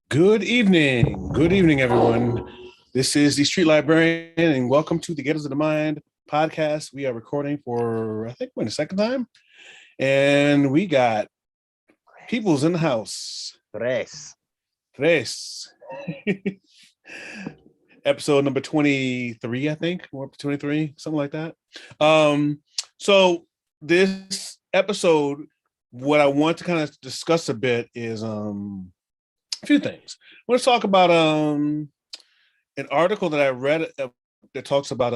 Good evening. Good evening, everyone. This is the Street Librarian, and welcome to the Gators of the Mind podcast. We are recording for, I think, we're in the second time, and we got peoples in the house. Tres. Tres. Episode number 23, I think, or 23, something like that. So this episode, what I want to kind of discuss a bit is a few things. I want to talk about an article that I read that talks about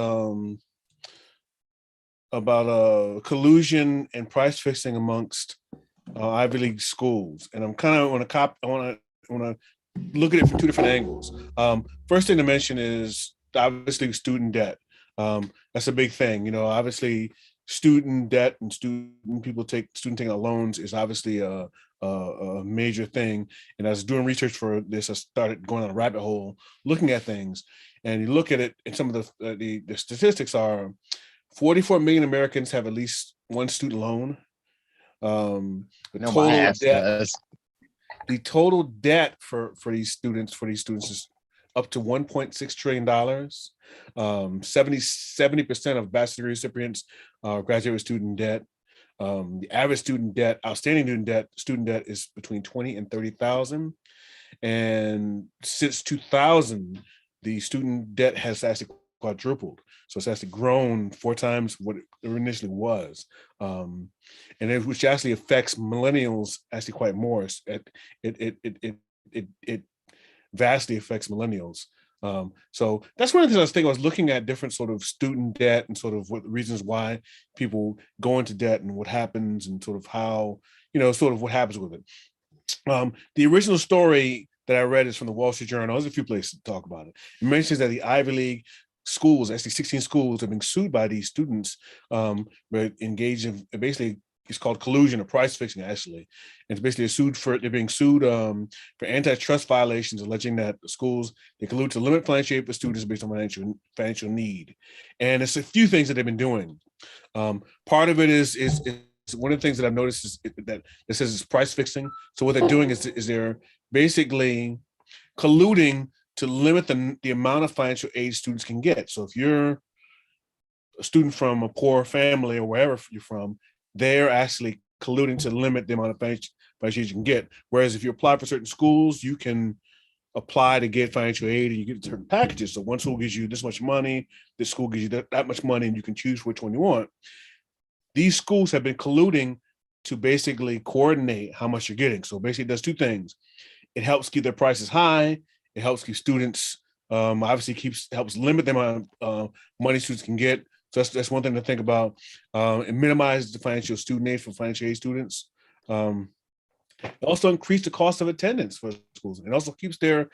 collusion and price fixing amongst Ivy League schools, and I'm kind of I want to look at it from two different angles. First thing to mention is obviously student debt. That's a big thing. You know, obviously student debt and student taking out loans is obviously a major thing. And I was doing research for this, I started going on a rabbit hole looking at things, and you look at it, and some of the statistics are 44 million Americans have at least one student loan. The total debt for these students is up to $1.6 trillion. 70% of bachelor recipients graduate with student debt. The average student debt, outstanding student debt is between 20 and 30,000. And since 2000, the student debt has actually quadrupled. So it's actually grown 4 times what it initially was. Which actually affects millennials actually quite more. It vastly affects millennials. So that's one of the things I was thinking. I was looking at different sort of student debt and sort of what reasons why people go into debt and what happens and sort of how, sort of what happens with it. The original story that I read is from the Wall Street Journal. There's a few places to talk about it. It mentions that the Ivy League schools, actually 16 schools, are being sued by these students, but engaged in basically, it's called collusion or price fixing, actually. And it's basically they're being sued for antitrust violations, alleging that the schools, they collude to limit financial aid for students based on financial need. And it's a few things that they've been doing. Part of it is one of the things that I've noticed is that it says it's price fixing. So what they're doing is they're basically colluding to limit the amount of financial aid students can get. So if you're a student from a poor family or wherever you're from, they're actually colluding to limit the amount of financial aid you can get. Whereas if you apply for certain schools, you can apply to get financial aid and you get certain packages. So one school gives you this much money, this school gives you that much money, and you can choose which one you want. These schools have been colluding to basically coordinate how much you're getting. So basically it does two things. It helps keep their prices high. It helps keep students, obviously helps limit the amount of money students can get. So that's one thing to think about. It minimizes the financial student aid for financial aid students. It also increased the cost of attendance for schools. It also keeps their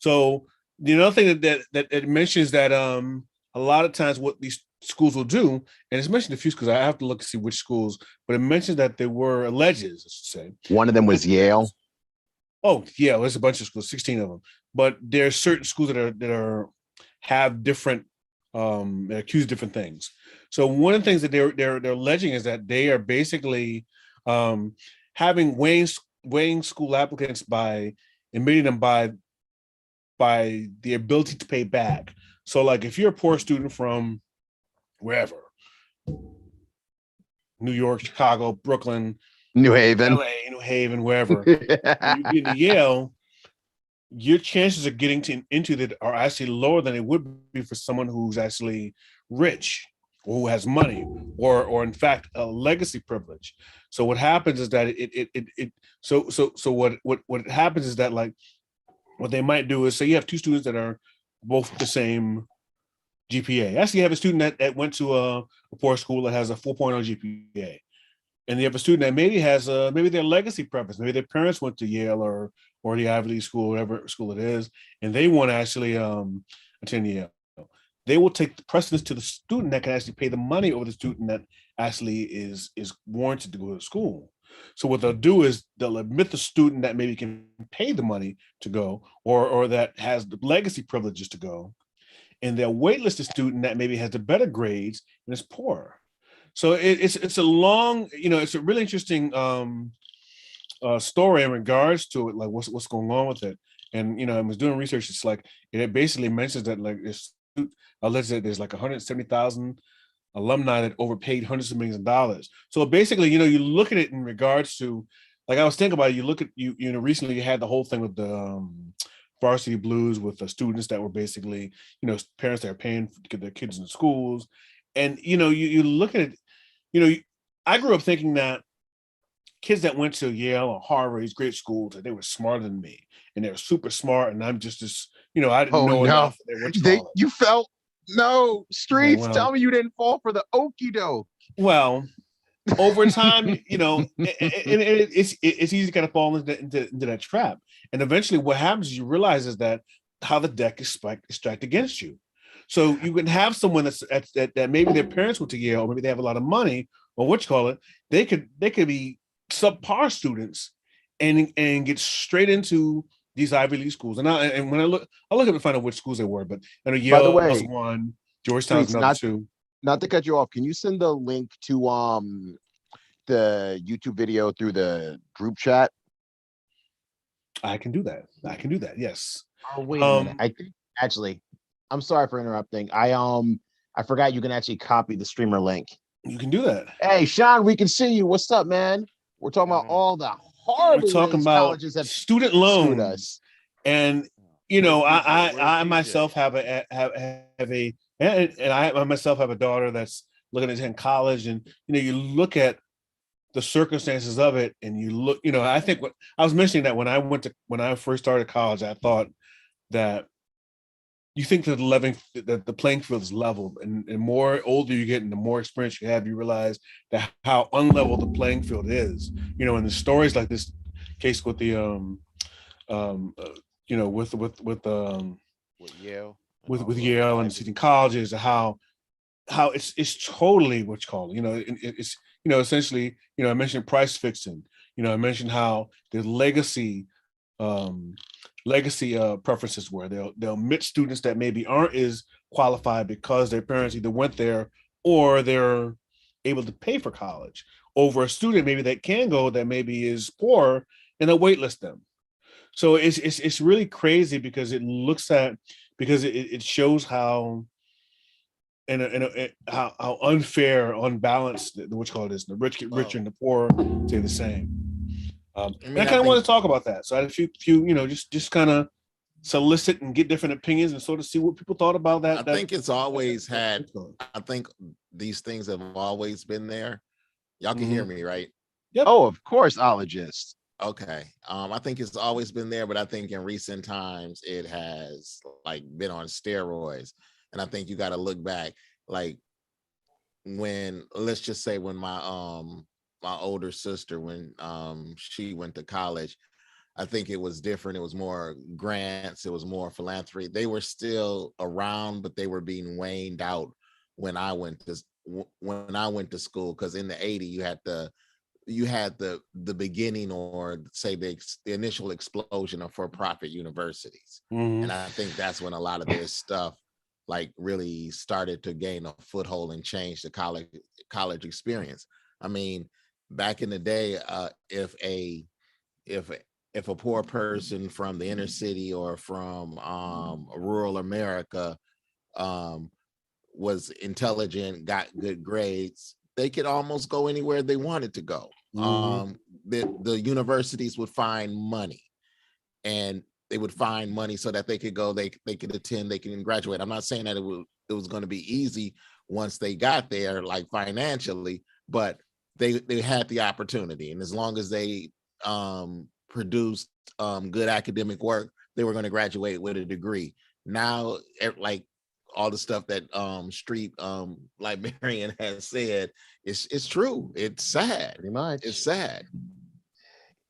So the other thing that it mentions that a lot of times what these schools will do, and it's mentioned a few schools, I have to look to see which schools, but it mentioned that there were alleges, I should say. One of them was Yale. Oh yeah, there's a bunch of schools, 16 of them. But there are certain schools that have different accused different things. So one of the things that they're alleging is that they are basically having weighing school applicants by admitting them by the ability to pay back. So like if you're a poor student from wherever, New York, Chicago, Brooklyn, New Haven, LA, New Haven, wherever, you get into Yale, your chances of getting into that are actually lower than it would be for someone who's actually rich or who has money or in fact a legacy privilege. So what happens is that what happens is that, like, what they might do is say you have two students that are both the same GPA. Actually, you have a student that went to a poor school that has a 4.0 GPA. And you have a student that maybe has maybe their legacy preference. Maybe their parents went to Yale or the Ivy League school, whatever school it is, and they want to actually attend Yale. They will take the precedence to the student that can actually pay the money over the student that actually is warranted to go to school. So what they'll do is they'll admit the student that maybe can pay the money to go or that has the legacy privileges to go, and they'll waitlist the student that maybe has the better grades and is poor. So it's a long, it's a really interesting story in regards to it, like what's going on with it. And I was doing research. It's like it basically mentions that like there's like 170,000 alumni that overpaid hundreds of millions of dollars. So basically, you look at it in regards to, like I was thinking about it, you look at recently you had the whole thing with the varsity blues with the students that were basically, parents that are paying to get their kids into schools. And you look at it, I grew up thinking that kids that went to Yale or Harvard, these great schools, that they were smarter than me and they were super smart. And I'm just this, I didn't Oh know no, enough. They went to college. you felt no Like, streets. Tell well, me you didn't fall for the okie doke. well, over time, it's easy to kind of fall into that trap. And eventually what happens is you realize is that how the deck is stacked against you. So you can have someone that maybe their parents went to Yale, or maybe they have a lot of money, or what you call it, they could be subpar students and get straight into these Ivy League schools. And when I look up to find out which schools they were, but I know By the Yale was way, one, Georgetown's streets, another two. not to cut you off. Can you send the link to the YouTube video through the group chat? I can do that. Yes. Oh, wait a minute. I think actually, I'm sorry for interrupting. I forgot you can actually copy the streamer link. You can do that. Hey, Sean, we can see you. What's up, man? We're talking about all the horrible We're talking ways about colleges have student screwed loans, us. and I myself have a and I myself have a daughter that's looking at in college, and you look at the circumstances of it, and you look, I think what I was mentioning that when I first started college, I thought that you think that the playing field is leveled, and more older you get and the more experience you have, you realize that how unlevel the playing field is. And the stories like this case with the With Yale with Yale and seating colleges, how it's totally what you call it. It's essentially, I mentioned price fixing. I mentioned how the legacy preferences where they'll admit students that maybe aren't as qualified because their parents either went there or they're able to pay for college over a student maybe that can go that maybe is poor, and they'll waitlist them. So it's really crazy because it shows how how unfair, unbalanced what you call this. The rich get richer and the poor stay the same. And I kind of want to talk about that. So I had a few just kind of solicit and get different opinions and sort of see what people thought about that. I think it's always had. I think these things have always been there. Y'all can hear me, right? Yep. Oh, of course, ologist. Okay. I think it's always been there, but I think in recent times it has like been on steroids. And I think you got to look back, like when, let's just say when my older sister, when she went to college, I think it was different. It was more grants, it was more philanthropy. They were still around, but they were being waned out when I went to school, because in the 80s you had the beginning, or say the initial explosion of for-profit universities. And I think that's when a lot of this stuff like really started to gain a foothold and change the college experience. I mean, back in the day, if a poor person from the inner city or from rural America was intelligent, got good grades, they could almost go anywhere they wanted to go. The universities would find money, and they would find money so that they could go, they could attend, they can graduate. I'm not saying that it was going to be easy once they got there, like financially, but they had the opportunity. And as long as they produced good academic work, they were going to graduate with a degree. Now, like all the stuff that Street Librarian has said, it's true. It's sad. Pretty much. It's sad.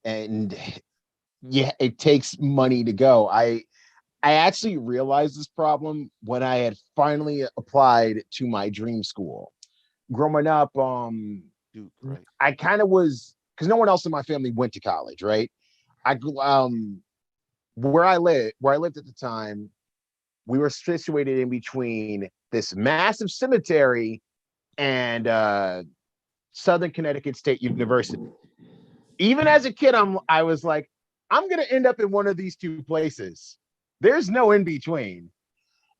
And yeah, it takes money to go. I actually realized this problem when I had finally applied to my dream school. Growing up, Dude, right. I kind of was, because no one else in my family went to college, right? Where I lived at the time, we were situated in between this massive cemetery and Southern Connecticut State University. Even as a kid, I was like, I'm gonna end up in one of these two places. There's no in between.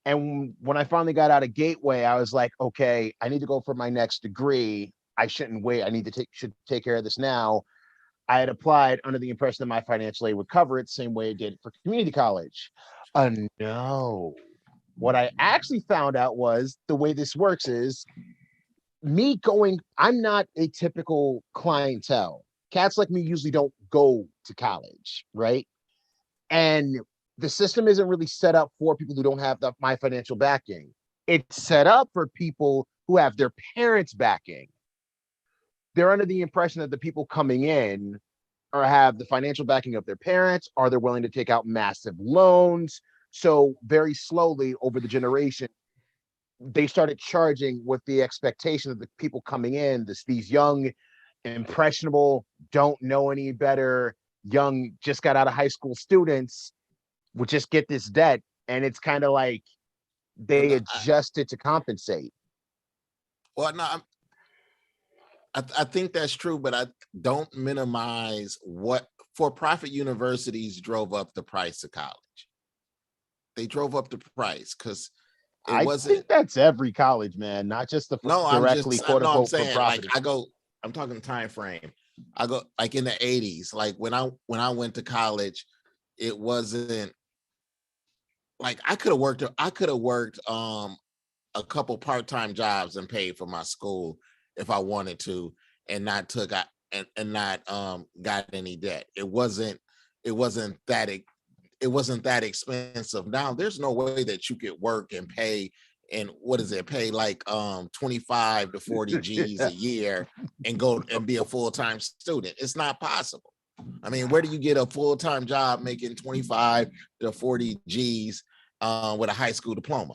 And when I finally got out of Gateway, I was like, okay, I need to go for my next degree. I shouldn't wait. I need to should take care of this now. I had applied under the impression that my financial aid would cover it, same way it did for community college. No. What I actually found out was the way this works is me going, I'm not a typical clientele. Cats like me usually don't go to college, right? And the system isn't really set up for people who don't have my financial backing. It's set up for people who have their parents' backing. They're under the impression that the people coming in or have the financial backing of their parents, or they're willing to take out massive loans. So very slowly over the generation, they started charging with the expectation of the people coming in, these young, impressionable, don't know any better, young, just got out of high school students would just get this debt. And it's kind of like they adjust it to compensate. Well, no, I think that's true, but I don't minimize what for-profit universities drove up the price of college. They drove up the price because I think that's every college, man, not just the directly quote unquote for profit. Like I'm talking time frame. I go like in the 80s, like when I went to college, it wasn't like I could have worked a couple part-time jobs and paid for my school if I wanted to, and not got any debt. It wasn't that expensive. Now there's no way that you could work and pay, and pay like 25 to 40 G's a year and go and be a full-time student. It's not possible. I mean, where do you get a full-time job making 25 to 40 G's with a high school diploma?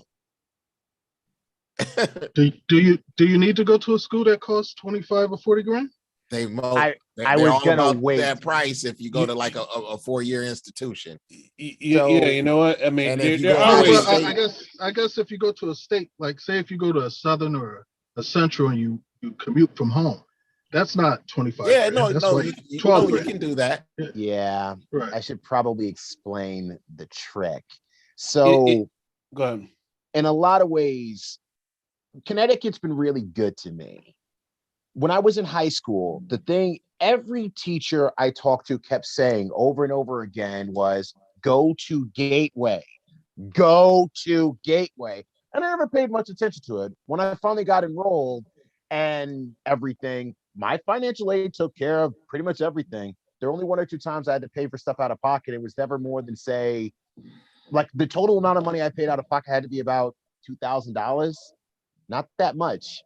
do you need to go to a school that costs 25 or 40 grand? I was all gonna about wait that price if you go to like a 4-year institution. Yeah, you know what I mean. And if I guess if you go to a state, like say if you go to a Southern or a Central and you commute from home, that's not 25. Yeah, grand. That's like you 12 you can do that. Yeah, right. I should probably explain the trick. So go ahead. In a lot of ways, Connecticut's been really good to me. When I was in high school, the thing every teacher I talked to kept saying over and over again was, go to Gateway, go to Gateway. And I never paid much attention to it. When I finally got enrolled and everything, my financial aid took care of pretty much everything. There were only 1 or 2 times I had to pay for stuff out of pocket. It was never more than, say, like the total amount of money I paid out of pocket had to be about $2,000. Not that much.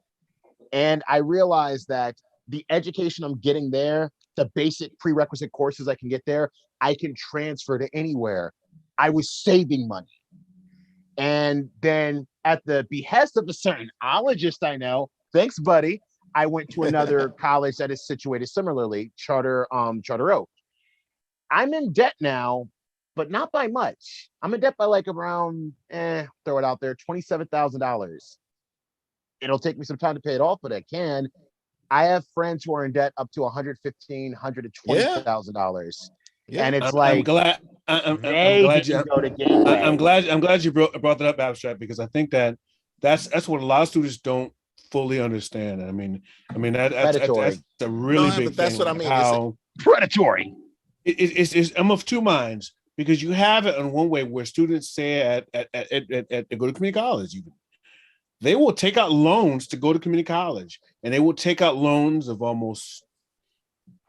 And I realized that the education I'm getting there, the basic prerequisite courses I can get there, I can transfer to anywhere. I was saving money. And then at the behest of a certain ologist I know, thanks, buddy, I went to another college that is situated similarly, Charter Oak. I'm in debt now, but not by much. I'm in debt by like around, throw it out there, $27,000. It'll take me some time to pay it off, but I can. I have friends who are in debt up to $115,000, $120,000. Yeah. And it's I'm glad you brought that up, Abstract, because I think that's what a lot of students don't fully understand. I mean that's a really big thing. That's what I mean. How predatory. It's I'm of two minds, because you have it in one way where students say at go to community college, even they will take out loans to go to community college, and they will take out loans of almost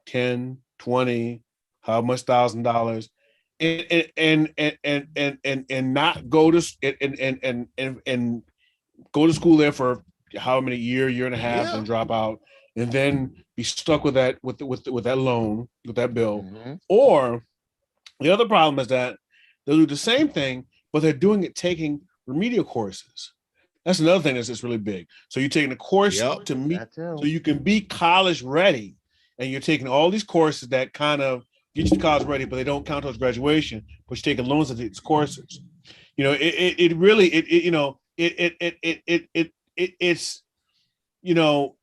10, 20, how much $1,000, and not go to and go to school there for how many year and a half, and drop out, and then be stuck with that with that loan, with that bill. Mm-hmm. Or the other problem is that they'll do the same thing, but they're doing it taking remedial courses. That's another thing that's just really big. So you're taking a course to meet, so you can be college ready, and you're taking all these courses that kind of get you to college ready, but they don't count towards graduation. But you're taking loans of these courses. You know, it's you know,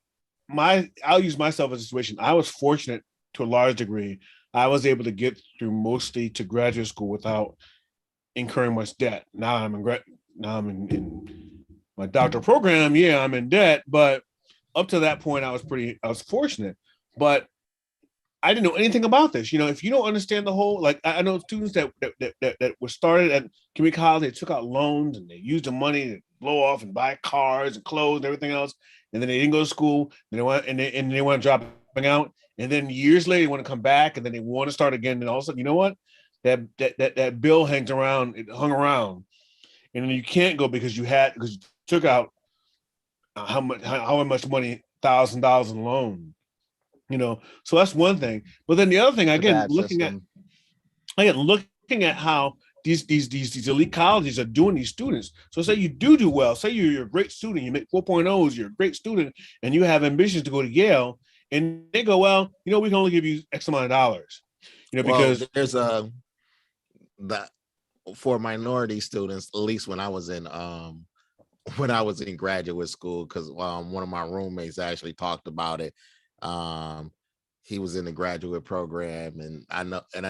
I'll use myself as a situation. I was fortunate to a large degree. I was able to get through mostly to graduate school without incurring much debt. Now I'm in my doctoral program. Yeah, I'm in debt, but up to that point, I was fortunate. But I didn't know anything about this. If you don't understand the whole, like I know students that were started at community college, they took out loans and they used the money to blow off and buy cars and clothes and everything else, and then they didn't go to school. They want and they want to dropping out, and then years later they want to come back, and then they want to start again. And all of a sudden, you know what? That bill hangs around. It hung around, and then you can't go because you took out how much money, $1,000 in loan. So that's one thing. But then the other thing, again, looking at how these elite colleges are doing these students. So say you do well, say you're a great student, you make 4.0s, you're a great student, and you have ambitions to go to Yale, and they go, well, we can only give you X amount of dollars. Because there's that for minority students, at least when I was in graduate school, because one of my roommates actually talked about it. He was in the graduate program, and I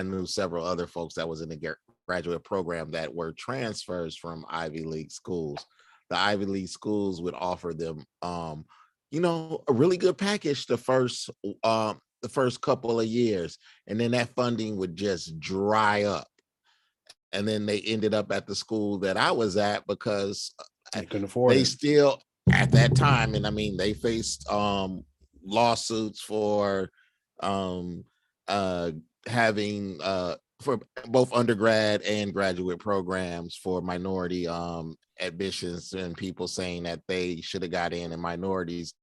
knew several other folks that was in the graduate program that were transfers from Ivy League schools. The Ivy League schools would offer them, a really good package the first couple of years, and then that funding would just dry up. And then they ended up at the school that I was at because they couldn't afford they it. still at that time, and I mean they faced lawsuits for having for both undergrad and graduate programs for minority admissions, and people saying that they should have got in and minorities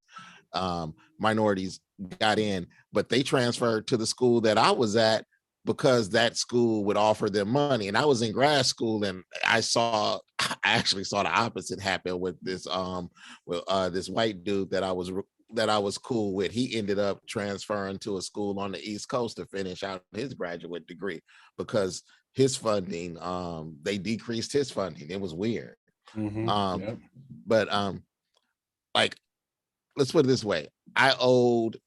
got in, but they transferred to the school that I was at because that school would offer them money. And I was in grad school, and I actually saw the opposite happen with this this white dude that I was cool with. He ended up transferring to a school on the East Coast to finish out his graduate degree because his funding, they decreased his funding. It was weird. Mm-hmm. But like, let's put it this way. I owed,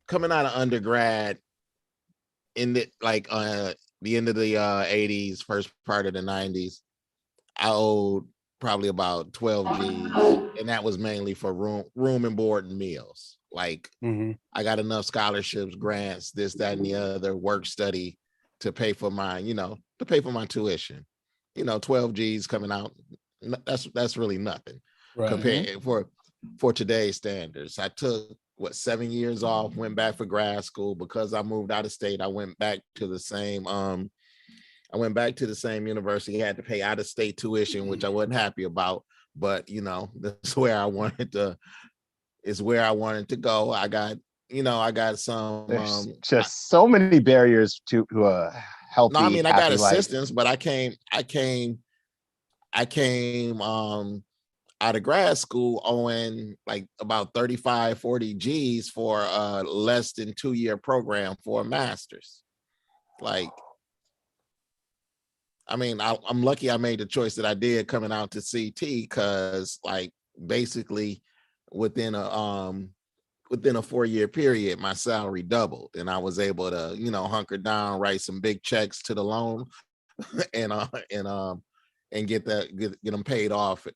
coming out of undergrad in the end of the 80s, first part of the 90s, I owed probably about 12 G's, and that was mainly for room and board and meals. Like, I got enough scholarships, grants, this, that, and the other, work study to pay for my tuition. 12 G's coming out, that's really nothing, right, compared for today's standards. I took 7 years off, went back for grad school because I moved out of state. I went back to the same university. I had to pay out of state tuition, which I wasn't happy about, but that's where I wanted to go. I got some just so many barriers to a healthy. No, I mean, I got assistance, life. But I came out of grad school owing like about 35, 40 G's for a less than 2-year program for a master's. Like, I mean, I'm lucky I made the choice that I did coming out to CT, because like basically within a 4-year period, my salary doubled, and I was able to, hunker down, write some big checks to the loan and get them paid off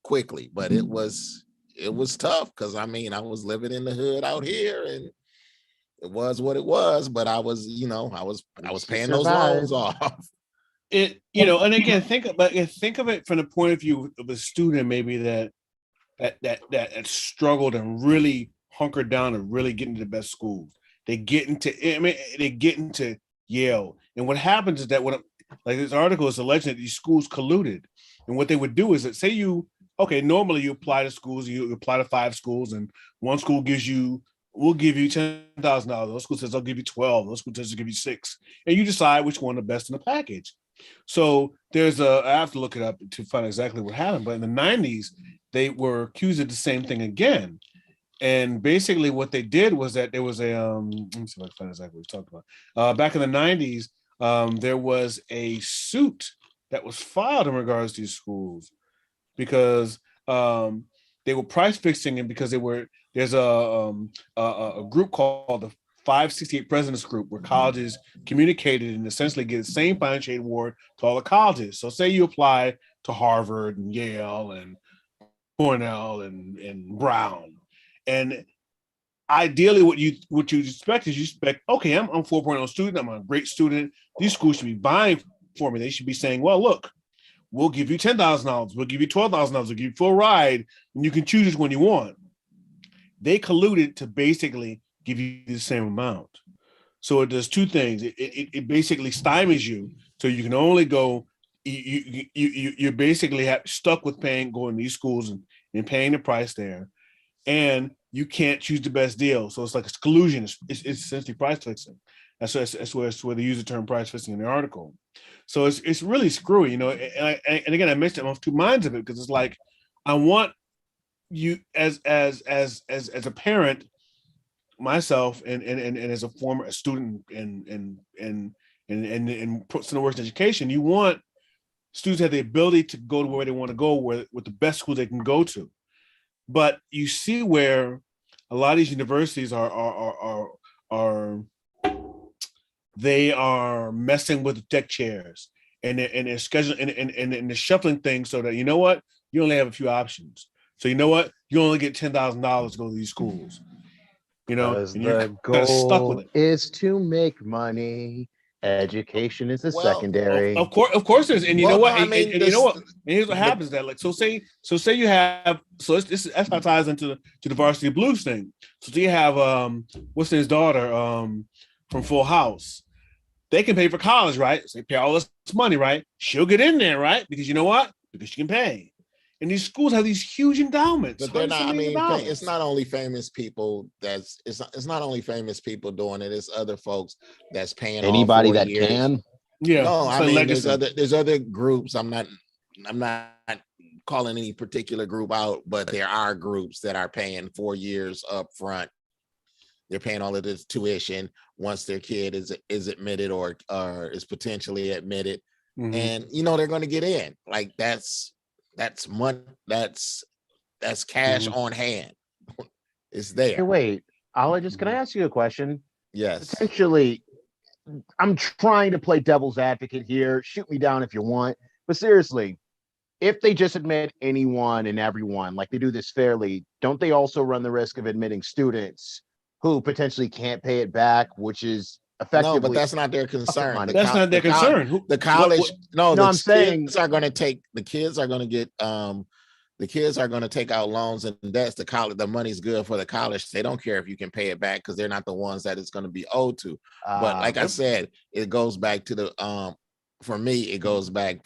quickly. But it was tough, because I mean, I was living in the hood out here, and it was what it was. But I was paying those loans off. And again, think of it from the point of view of a student, maybe that struggled and really hunkered down and really get into the best schools. They get into Yale, and what happens is that like this article is alleging that these schools colluded, and what they would do is that say normally you apply to schools, you apply to 5 schools, and one school will give you $10,000. Those school says I'll give you 12. Those school says I'll give you 6, and you decide which one the best in the package. So I have to look it up to find exactly what happened. But in the 90s, they were accused of the same thing again. And basically what they did was that there was let me see if I can find exactly what we're talking about. Back in the 90s, there was a suit that was filed in regards to these schools because they were price fixing it because there's a group called the 568 Presidents Group where colleges communicated and essentially get the same financial aid award to all the colleges. So say you apply to Harvard and Yale and Cornell and Brown, and ideally what you expect is you expect, okay, I'm a 4.0 student, I'm a great student. These schools should be buying for me. They should be saying, well, look, we'll give you $10,000, we'll give you $12,000, we'll give you full ride, and you can choose which one you want. They colluded to basically give you the same amount. So it does two things. It basically stymies you, so you can only go. You're basically stuck with going to these schools and paying the price there, and you can't choose the best deal. So it's like it's collusion. It's essentially price fixing. That's where they use the term price fixing in the article. So it's really screwy, And again, I mentioned I'm of two minds of it because it's like I want you as a parent, myself, and as a former student and puts in the work in education, you want students to have the ability to go to where they want to go, with the best school they can go to. But you see where a lot of these universities are they are messing with the deck chairs and they're scheduling and they're shuffling things so that, you know what, you only have a few options. So you know what, you only get $10,000 to go to these schools. And you're kind of stuck with it. Is to make money. Education is a secondary. Of course, there's, and you know what, and you know what, and here's what happens. That so say you have, that's how it ties into the Varsity Blues thing. So you have what's his daughter from Full House. They can pay for college, right? So they pay all this money, right? She'll get in there, right? Because you know what? Because she can pay. And these schools have these huge endowments. But they're not, I mean, it's not only famous people it's not only famous people doing it, it's other folks that's paying anybody that years. Can. Yeah. No, I mean there's other groups. I'm not calling any particular group out, but there are groups that are paying 4 years up front. They're paying all of this tuition once their kid is admitted or is potentially admitted. Mm-hmm. And they're going to get in. Like that's money, that's cash on hand. It's there. Hey, wait, Ologist, can I ask you a question? Yes. Potentially, I'm trying to play devil's advocate here. Shoot me down if you want. But seriously, if they just admit anyone and everyone, like they do this fairly, don't they also run the risk of admitting students who potentially can't pay it back, which is effectively... No, but that's not their concern. That's not their concern. The college, I'm saying kids are going to take, the kids are going to get, the kids are going to take out loans and debts. The college, the money's good for the college. They don't care if you can pay it back because they're not the ones that it's going to be owed to. But like I said, it goes back to the, for me, it goes back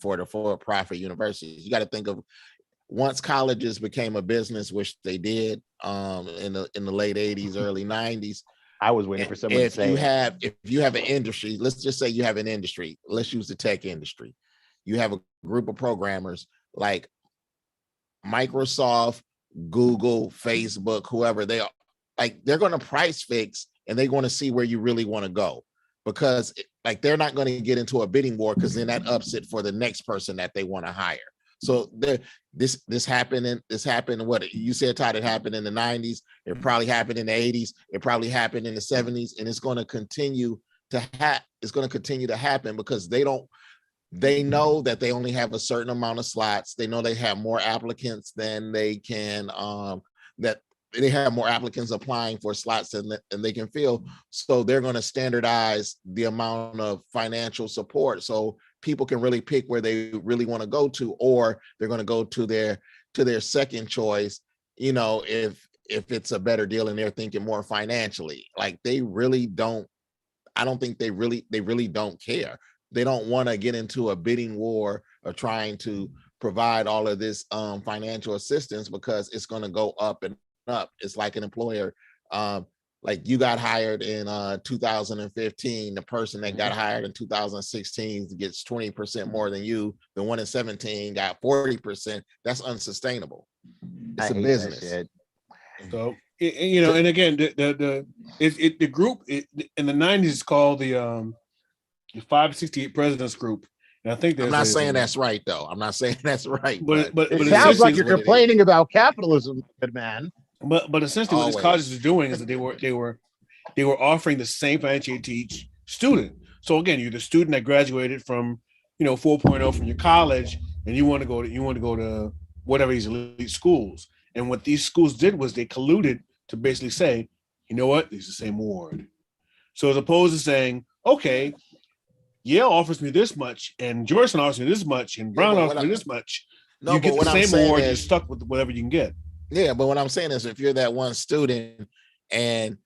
for the for-profit universities. You got to think of, once colleges became a business, which they did in the late 80s, early 90s. I was waiting for someone to say if you have an industry, let's just say you have an industry. Let's use the tech industry. You have a group of programmers like Microsoft, Google, Facebook, whoever they are. Like they're going to price fix and they're going to see where you really want to go, because like they're not going to get into a bidding war, because then that ups it for the next person that they want to hire. So this happened. What you said, Todd? It happened in the 90s. It probably happened in the 80s. It probably happened in the 70s, and it's going to continue to happen because they know that they only have a certain amount of slots. They know they have more applicants than they can. That they have more applicants applying for slots than they can fill. So they're going to standardize the amount of financial support, so people can really pick where they really want to go to, or they're going to go to their second choice, if it's a better deal and they're thinking more financially. Like they really don't, I don't think they really don't care. They don't want to get into a bidding war or trying to provide all of this financial assistance, because it's going to go up and up. It's like an employer, like you got hired in 2015, the person that got hired in 2016 gets 20% more than you. The one in 17 got 40%. That's unsustainable. It's a business. So and again, the group in the 90s is called the 568 Presidents Group, And I think I'm not saying that's right, though. I'm not saying that's right, but it sounds like you're complaining about capitalism, good man. But essentially, what these colleges are doing is that they were offering the same financial aid to each student. So again, you're the student that graduated from 4.0 from your college, and you want to go to whatever these elite schools. And what these schools did was they colluded to basically say, you know what, it's the same award. So as opposed to saying, okay, Yale offers me this much, and Georgetown offers me this much, and Brown offers me this much, you get the same award. You're stuck with whatever you can get. Yeah, but what I'm saying is, if you're that one student and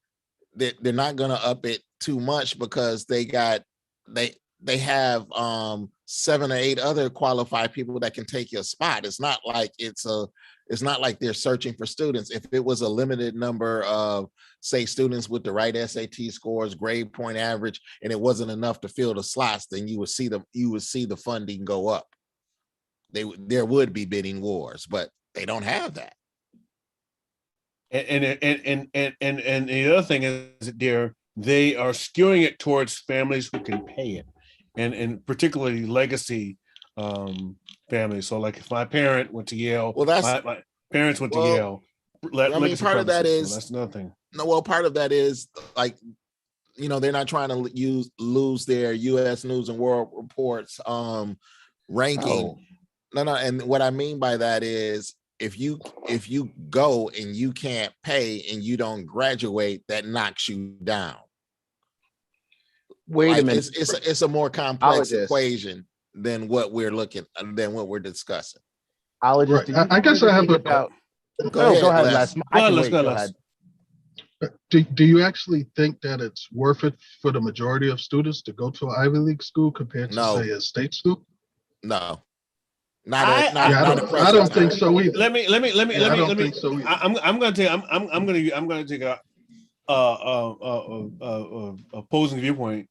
they're not going to up it too much because they have 7 or 8 other qualified people that can take your spot. It's not like they're searching for students. If it was a limited number of, say, students with the right SAT scores, grade point average, and it wasn't enough to fill the slots, then you would see the funding go up. There would be bidding wars, but they don't have that. And the other thing is that they are skewing it towards families who can pay it, and particularly legacy families. So, like, if my parent went to Yale, my parents went to Yale. Part of that is that's another thing. No, well, part of that is, like, they're not trying to lose their U.S. News and World Report's ranking. No, and what I mean by that is, if you go and you can't pay and you don't graduate, that knocks you down. Wait a minute. It's a more complex equation than what we're discussing. Right. I guess I have go ahead, Les. Go ahead. Do you actually think that it's worth it for the majority of students to go to an Ivy League school compared to, say, a state school? No. I don't think so either. Let me. I don't think so either. I'm going to take a opposing viewpoint,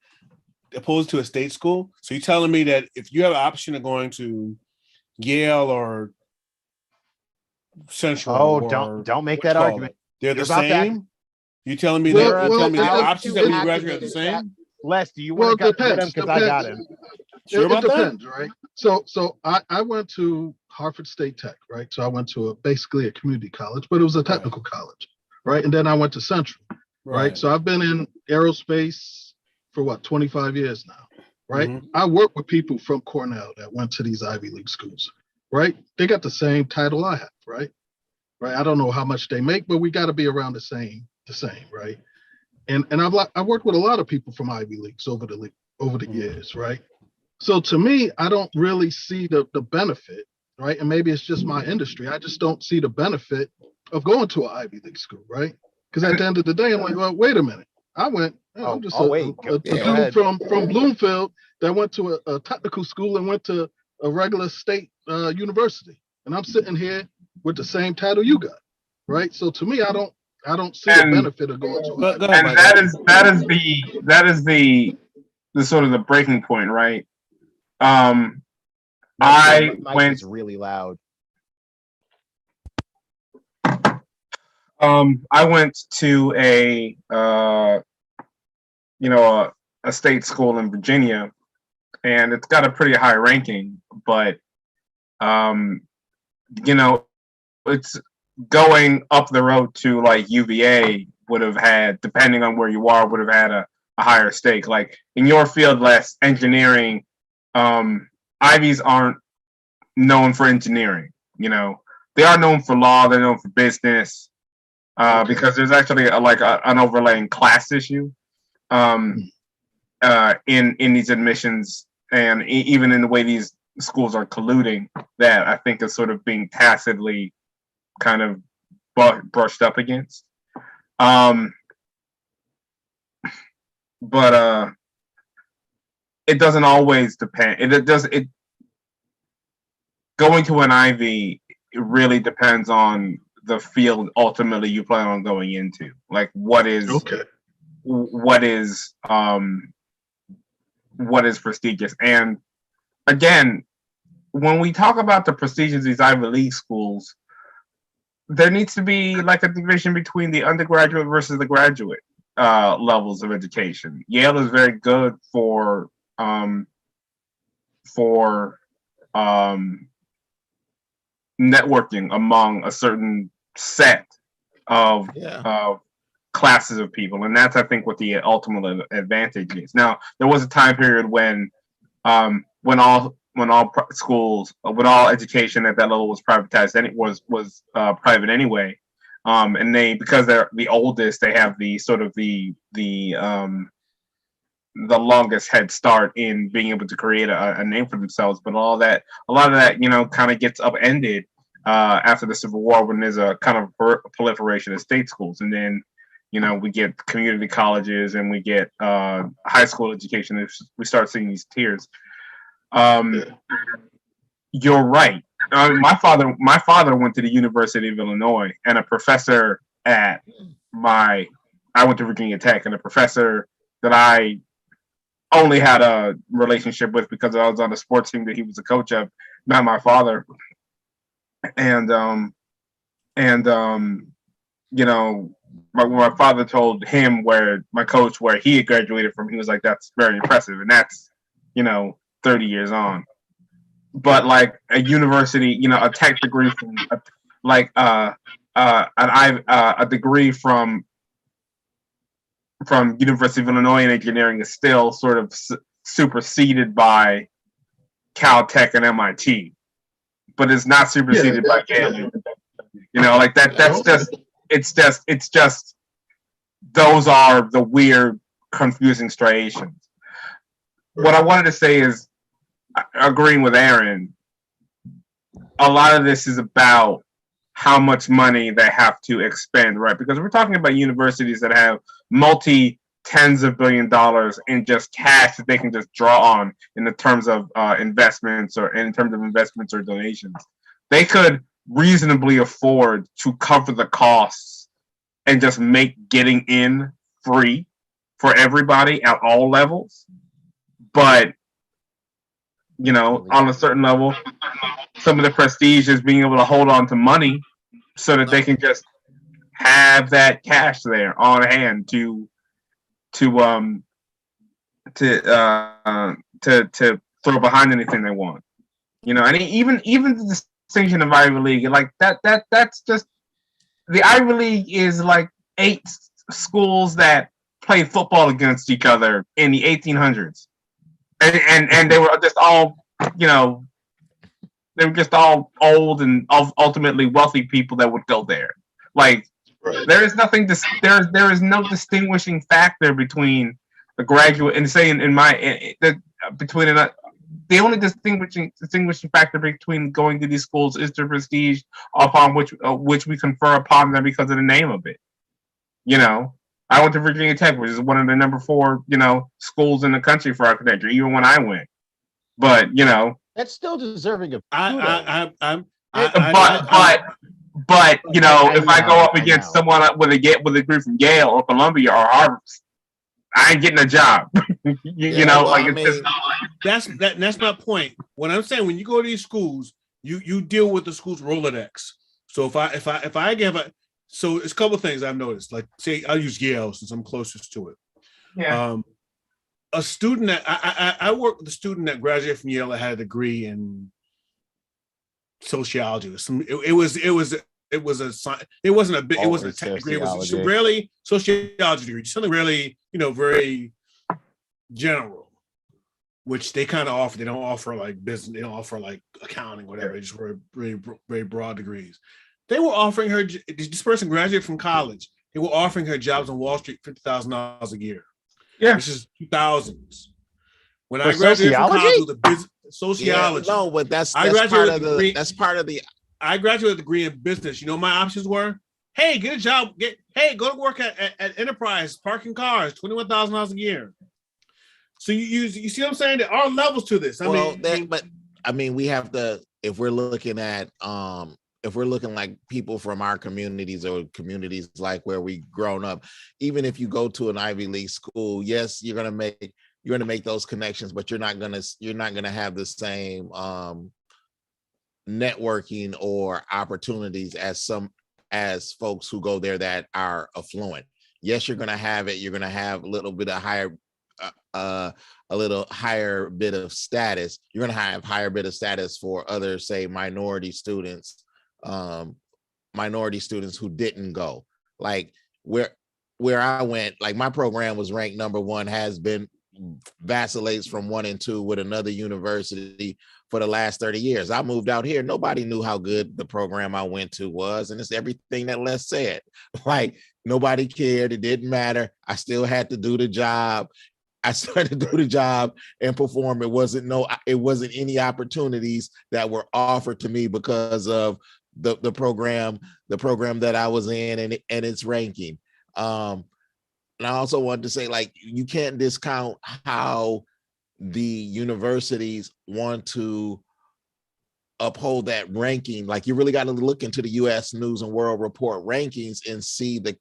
opposed to a state school. So you're telling me that if you have an option of going to Yale or Central, don't make that argument. They're the same. You telling me the options that we graduate are the same? Les, do you want to get him? Because I got him. Sure about it depends, right? So I went to Hartford State Tech, right? So I went to basically a community college, but it was a technical college, right? And then I went to Central, right? So I've been in aerospace for 25 years now, right? Mm-hmm. I work with people from Cornell that went to these Ivy League schools, right? They got the same title I have, right? I don't know how much they make, but we got to be around the same, right? And I've worked with a lot of people from Ivy Leagues over the years, right? So to me, I don't really see the benefit, right? And maybe it's just my industry. I just don't see the benefit of going to an Ivy League school, right? Because at the end of the day, I'm like, well, wait a minute. I went, I'm just a dude from Bloomfield that went to a technical school and went to a regular state university. And I'm sitting here with the same title you got, right? So to me, I don't see the benefit of going to an Ivy League. And that is the sort of the breaking point, right? I went really loud. I went to a state school in Virginia, and it's got a pretty high ranking, but it's going up the road to like UVA would have had, depending on where you are, would have had a higher stake. Like in your field, less engineering, Ivies aren't known for engineering. They are known for law. They're known for business, because there's actually an overlaying class issue in these admissions, and even in the way these schools are colluding, that I think is sort of being tacitly kind of brushed up against. But it doesn't always depend. It going to an Ivy, it really depends on the field ultimately you plan on going into. Like what is prestigious. And again, when we talk about the prestige of these Ivy League schools, there needs to be like a division between the undergraduate versus the graduate levels of education. Yale is very good for for networking among a certain set of classes of people, and that's, I think, what the ultimate advantage is. Now, there was a time period when all schools, when all education at that level was privatized, and it was private anyway. And they, because they're the oldest, they have the sort of the longest head start in being able to create a name for themselves. But a lot of that, kind of gets upended after the Civil War, when there's a kind of proliferation of state schools, and then we get community colleges, and we get high school education. We start seeing these tiers. You're right. My father went to the University of Illinois, and a professor I went to Virginia Tech, and a professor that I only had a relationship with because I was on the sports team that he was a coach of, not my father. And my father told him where he had graduated from, he was like, that's very impressive. And that's, 30 years on. But like a university, a tech degree from a degree from University of Illinois in engineering is still sort of superseded by Caltech and MIT, but it's not superseded by Yale. Like that. It's just those are the weird, confusing striations. What I wanted to say is, agreeing with Aaron, a lot of this is about how much money they have to expend, right? Because we're talking about universities that have tens of $billions in just cash that they can just draw on in the terms of investments or donations. They could reasonably afford to cover the costs and just make getting in free for everybody at all levels. But on a certain level, some of the prestige is being able to hold on to money so that they can just have that cash there on hand to throw behind anything they want. And even the distinction of Ivy League, like that's just, the Ivy League is like 8 schools that played football against each other in the 1800s. And they were just all, they were just all old and ultimately wealthy people that would go there. Like, there is nothing. There is no distinguishing factor between a graduate and the only distinguishing factor between going to these schools is the prestige upon which we confer upon them because of the name of it. I went to Virginia Tech, which is one of the number 4, schools in the country for architecture, even when I went. But that's still deserving of. But if I go up against someone with a degree from Yale or Columbia or Harvard, I ain't getting a job. That's my point. What I'm saying, when you go to these schools, you deal with the school's Rolodex. So if I give so it's a couple of things I've noticed. Like, say, I'll use Yale since I'm closest to it. Yeah. A student that I worked with a student that graduated from Yale that had a degree in sociology. It wasn't a tech degree. It was rarely sociology degree. Something really, very general, which they kind of offer. They don't offer like business. They don't offer like accounting, whatever. They just were very, very broad degrees. They were offering her. This person graduated from college. They were offering her jobs on Wall Street, $50,000 a year. Yeah, this is 2000s. When I graduated from college with a business sociology. No, but that's part of the. I graduated with a degree in business. My options were: hey, get a job. Go to work at Enterprise, parking cars, $21,000 a year. So you see what I'm saying? There are levels to this. We have to, if we're looking at like people from our communities or communities like where we grown up, even if you go to an Ivy League school, yes, you're gonna make those connections, but you're not gonna have the same networking or opportunities as folks who go there that are affluent. Yes, you're gonna have it. You're gonna have a little bit of higher a little higher bit of status. You're going to have higher bit of status for other, say, minority students who didn't go. Like where I went, like my program was ranked number 1, has been vacillates from 1 and 2 with another university for the last 30 years. I moved out here. Nobody knew how good the program I went to was. And it's everything that Les said. Like nobody cared. It didn't matter. I still had to do the job. I started to do the job and perform. It wasn't any opportunities that were offered to me because of the program that I was in and its ranking. And I also wanted to say, like, you can't discount how the universities want to uphold that ranking. Like, you really got to look into the U.S. News and World Report rankings and see the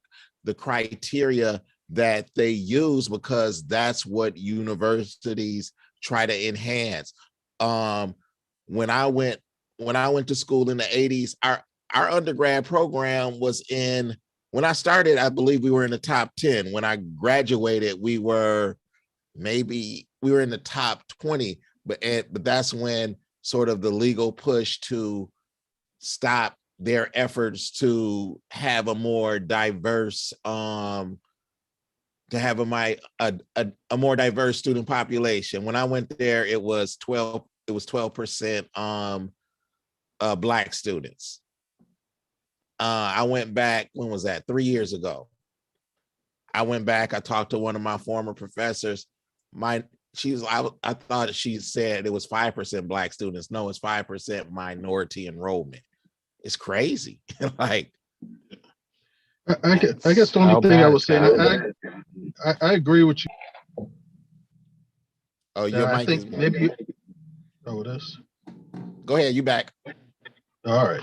criteria that they use, because that's what universities try to enhance. When I went to school in the 80s, our undergrad program was when I started, I believe we were in the top 10. When I graduated, we were in the top 20, but that's when sort of the legal push to stop their efforts to have a more diverse more diverse student population. When I went there, it was 12% Black students. I went back, when was that? 3 years ago. I went back, I talked to one of my former professors. I thought she said it was 5% Black students. No, it's 5% minority enrollment. It's crazy. Like, I guess the only thing I was saying, I agree with you. Oh, your mic is maybe. Oh, it is. Go ahead, you back. All right.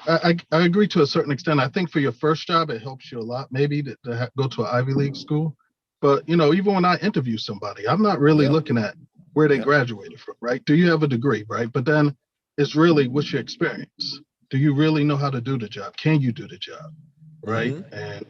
I agree to a certain extent. I think for your first job, it helps you a lot, maybe to go to an Ivy League school. But, even when I interview somebody, I'm not really looking at where they graduated from, right? Do you have a degree, right? But then it's really, what's your experience? Do you really know how to do the job? Can you do the job, right? Mm-hmm. And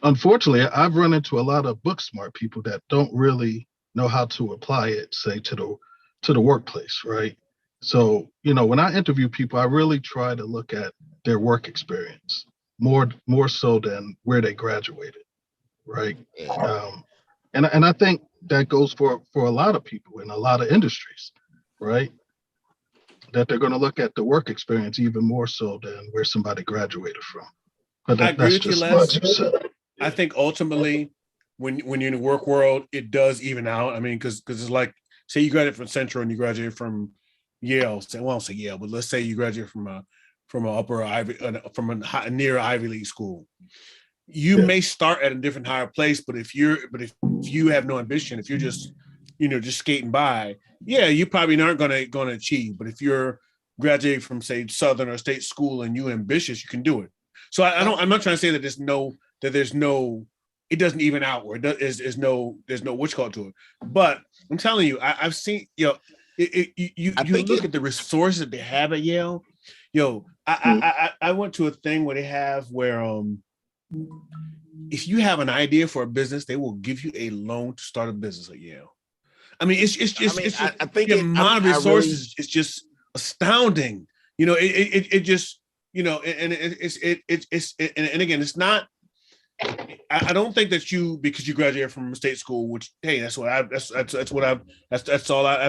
unfortunately, I've run into a lot of book smart people that don't really know how to apply it, say, to the workplace, right? So, when I interview people, I really try to look at their work experience more so than where they graduated, right? And I think that goes for a lot of people in a lot of industries, right? That they're going to look at the work experience even more so than where somebody graduated from. But I agree with you, Les. I think ultimately, when you're in the work world, it does even out. I mean, because it's like, say you graduate from Central and you graduate from Yale. I won't say Yale, but let's say you graduate from a upper Ivy, from a near Ivy League school. You may start at a different higher place, but if you have no ambition, if you're just just skating by, you probably aren't going to achieve. But if you're graduating from, say, Southern or state school and you're ambitious, you can do it. So I'm not trying to say that there's no it doesn't even out, or there's no what's called to it. But I'm telling you, I've seen you look at the resources that they have at Yale. I went to a thing where they have where if you have an idea for a business, they will give you a loan to start a business at Yale. I mean, it's just I think the amount of resources is just astounding. It just and again, it's not. I don't think that because you graduated from a state school, which, hey, that's all I've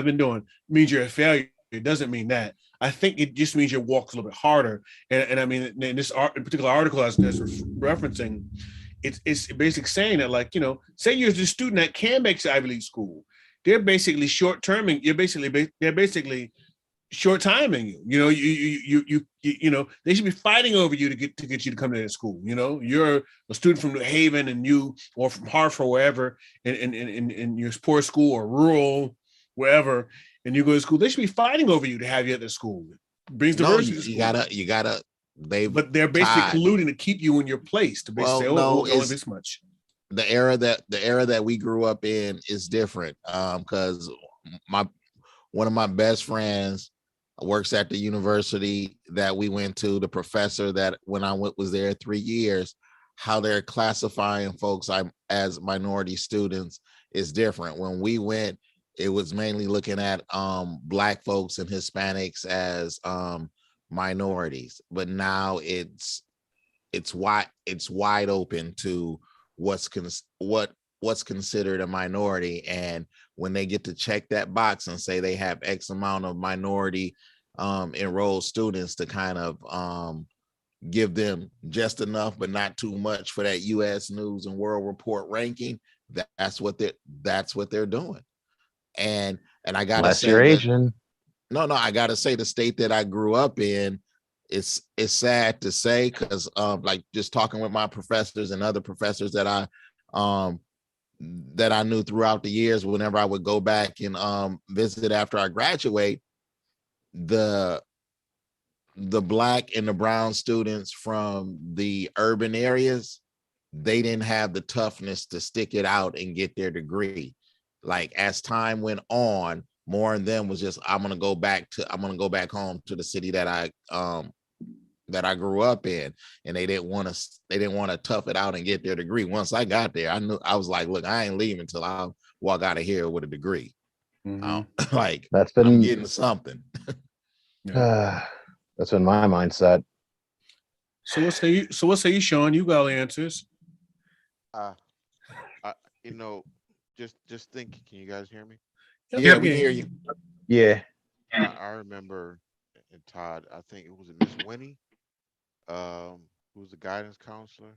been doing, means you're a failure. It doesn't mean that. I think it just means your walk's a little bit harder. And I mean, in this particular article as referencing, it's basically saying that, like, say you're the student that can make the Ivy League school, they're basically short-terming. They're basically short timing you. They should be fighting over you to get you to come to that school. You're a student from New Haven or from Hartford or wherever, in your poor school or rural, wherever, and you go to school. They should be fighting over you to have you at the school. It brings diversity. You gotta. But they're basically colluding to keep you in your place to basically say, only this much. The era that we grew up in is different, because one of my best friends works at the university that we went to. The professor that when I was there 3 years how they're classifying folks as minority students is different. When we went, it was mainly looking at Black folks and Hispanics as minorities, but now it's wide open to what's considered a minority. And when they get to check that box and say they have X amount of minority enrolled students, to kind of give them just enough but not too much for that U.S. News and World Report ranking, that's what they're doing. And I gotta Unless say you're that, Asian. no, I gotta say, the state that I grew up in, it's sad to say, because like just talking with my professors and other professors that I knew throughout the years, whenever I would go back and visit after I graduate, the Black and the brown students from the urban areas, they didn't have the toughness to stick it out and get their degree. Like, as time went on, more of them was just, I'm gonna go back home to the city that I grew up in, and they didn't want to tough it out and get their degree. Once I got there, I was like, look, I ain't leaving until I walk out of here with a degree. Like, I'm getting something. That's been my mindset. So what say you, Sean? You got all the answers. You know, just think. Can you guys hear me? Yeah, we hear you. Yeah. I remember, and Todd, I think it was Miss Winnie, who was the guidance counselor.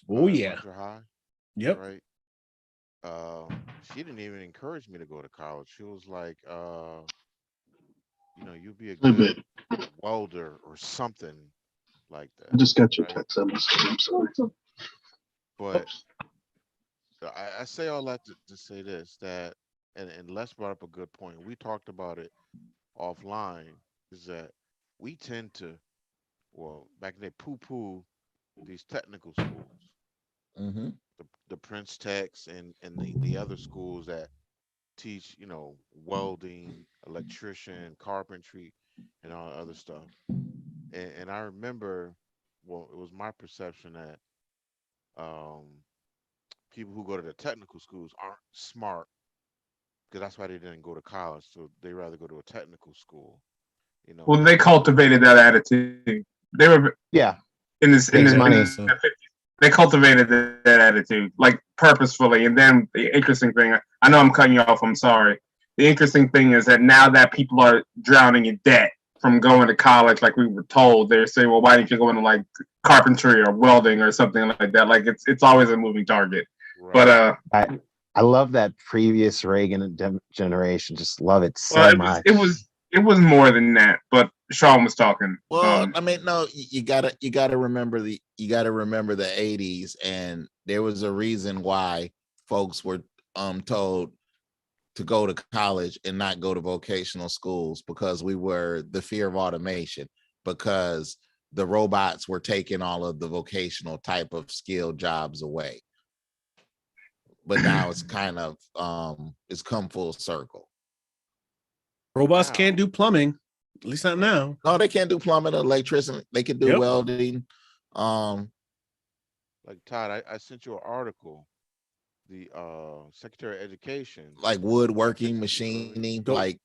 Oh at yeah. Hunter High, Yep. right. She didn't even encourage me to go to college. She was like, you'll be a good welder or something like that. I just got your right? text. I'm sorry. But I say all that to say this, that, and Les brought up a good point. We talked about it offline, is that we tend to, well, back then, poo-poo these technical schools, Mm-hmm. the Prince Techs and the other schools that teach, welding, electrician, carpentry, and all that other stuff. And I remember, well, it was my perception that people who go to the technical schools aren't smart, because that's why they didn't go to college. So they rather go to a technical school. Well, they cultivated that attitude. They were in the money. they cultivated that attitude, like, purposefully. And then the interesting thing, I know I'm cutting you off, I'm sorry. The interesting thing is that now that people are drowning in debt from going to college, like we were told, they're saying, well, why didn't you go into like carpentry or welding or something like that? Like, it's always a moving target. Right. But I love that previous Reagan generation. Just love it so well, much. it was more than that, but Sean was talking. Well, I mean, no, you gotta remember the 80s, and there was a reason why folks were told to go to college and not go to vocational schools, because we were the fear of automation, because the robots were taking all of the vocational type of skill jobs away. But now it's kind of it's come full circle. Robots can't do plumbing, at least not now. No, they can't do plumbing, electrician. They can do welding. Like, Todd, I sent you an article. The Secretary of Education, like woodworking, machining, like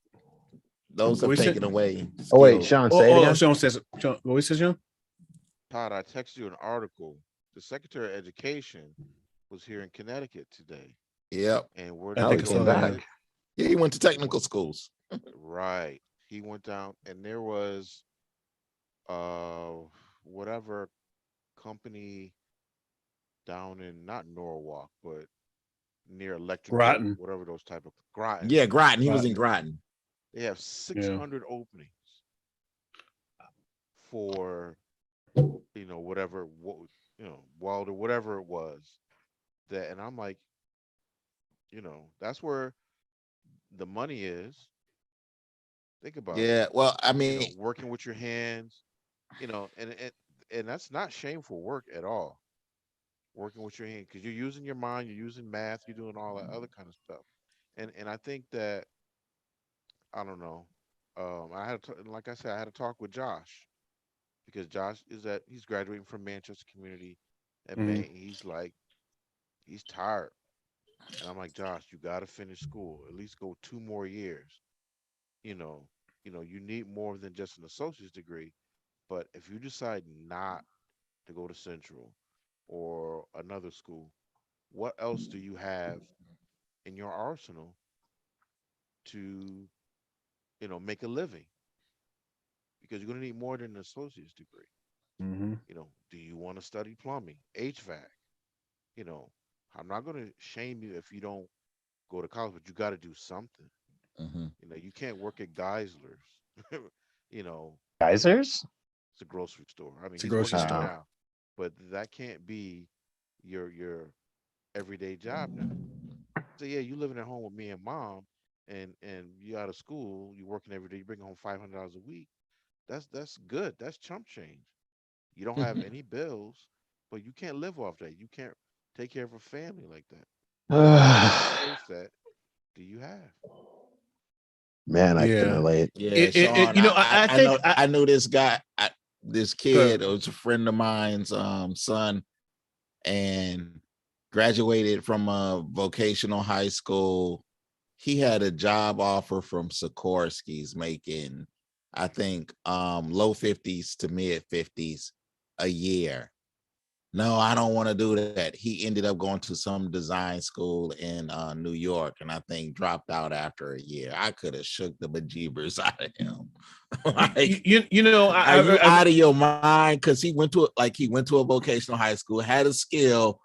those are taken away. Oh wait, Sean, say it again. Sean says, what says Sean? Todd, I texted you an article. The Secretary of Education was here in Connecticut today. Yep. And where he came back. Yeah, he went to technical schools. Right. He went down, and there was whatever company down in, not Norwalk, but near Electric Groton, whatever those type of Groton. Yeah, Groton. He was in Groton. They have 600 openings for whatever welder, whatever it was. That, and I'm like, that's where the money is. Think about it. Yeah, well, I mean, working with your hands, and that's not shameful work at all. Working with your hand, because you're using your mind, you're using math, you're doing all that other kind of stuff. And I think that, I don't know. Like I said, I had a talk with Josh, because Josh he's graduating from Manchester Community And man, he's like, he's tired. And I'm like, Josh, you got to finish school. At least go 2 more years. You know, you need more than just an associate's degree. But if you decide not to go to Central or another school, what else do you have in your arsenal to, make a living? Because you're going to need more than an associate's degree. Mm-hmm. Do you want to study plumbing, HVAC? You know, I'm not going to shame you if you don't go to college, but you got to do something. Mhm. You can't work at Geisler's. you know, Geysers? it's a grocery store. I mean, It's a he's grocery working there Oh. store. now, but that can't be your everyday job now. So yeah, you living at home with me and mom, and you out of school, you working every day, you bring home $500 a week. That's good. That's chump change. You don't have any bills, but you can't live off that. You can't take care of a family like that. What skill set do you have? Man, I can Yeah. relate. Yeah, Sean, I I think know I knew this guy, this good. kid, it was a friend of mine's son, and graduated from a vocational high school. He had a job offer from Sikorsky's making, I think, low 50s to mid 50s a year. No, I don't want to do that. He ended up going to some design school in New York, and I think dropped out after a year. I could have shook the bejeebers out of him. Like, are you out of your mind? Because he went to a vocational high school, had a skill,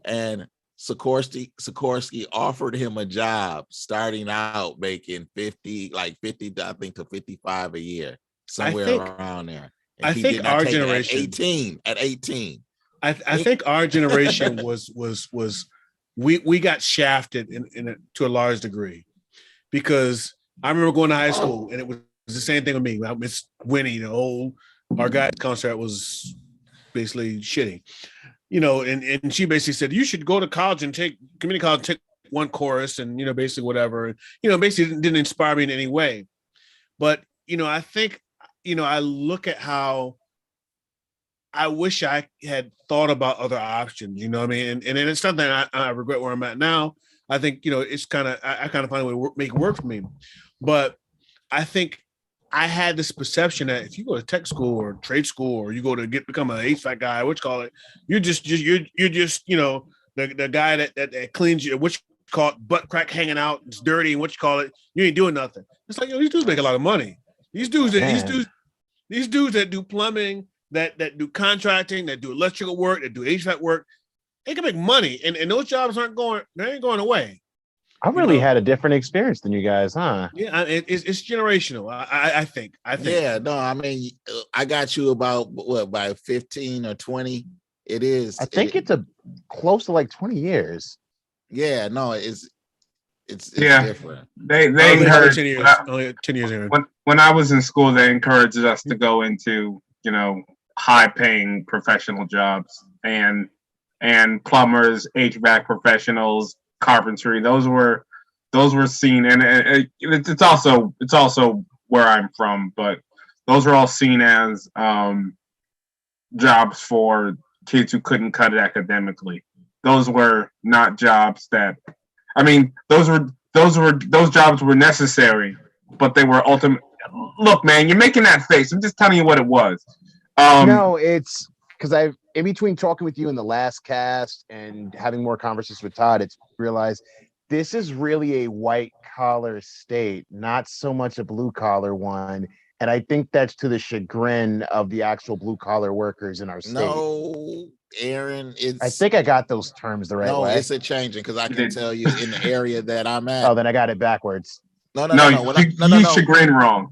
and Sikorsky offered him a job starting out making 50, like 50, I think, to 55 a year, I somewhere think around there. And I he think did not our take it at generation. 18. At 18. I think our generation was we got shafted to a large degree, because I remember going to high school and it was the same thing with me. Miss Winnie, our guy's contract was basically shitty, and she basically said you should go to college and take community college, take one course, and basically whatever, basically didn't inspire me in any way. But I think I look at how I wish I had thought about other options, you know what I mean? And it's something I regret where I'm at now. I think, it's kind of, I kind of find a way to make it work for me. But I think I had this perception that if you go to tech school or trade school, or you go to become an HVAC guy, what you call it, you're just the guy that cleans you, what you call it, butt crack hanging out, it's dirty, and what you call it, you ain't doing nothing. It's like, these dudes make a Right. lot of money. These dudes, Right. these dudes that do plumbing, that do contracting, that do electrical work, that do HVAC work, they can make money, and those jobs they ain't going away. I really had a different experience than you guys, huh? Yeah, it's generational. I think. Yeah, no, I mean, I got you about what, by 15 or 20. It is. I think it's close to like 20 years. Yeah, no, it's Yeah. different. They Only encouraged 10 years. Only 10 years in. when I was in school, they encouraged us to go into, high paying professional jobs, and plumbers, HVAC professionals, carpentry. Those were seen, and it's also where I'm from, but those are all seen as jobs for kids who couldn't cut it academically. Those were not jobs that, I mean, those jobs were necessary, but they were ultimate. Look, man, you're making that face. I'm just telling you what it was. No, it's because I've, in between talking with you in the last cast and having more conversations with Todd, it's realized this is really a white collar state, not so much a blue collar one. And I think that's to the chagrin of the actual blue collar workers in our state. No, Aaron, I think I got those terms the right way. It's a changing, because I can tell you in the area that I'm at. Oh, then I got it backwards. No. You chagrin wrong.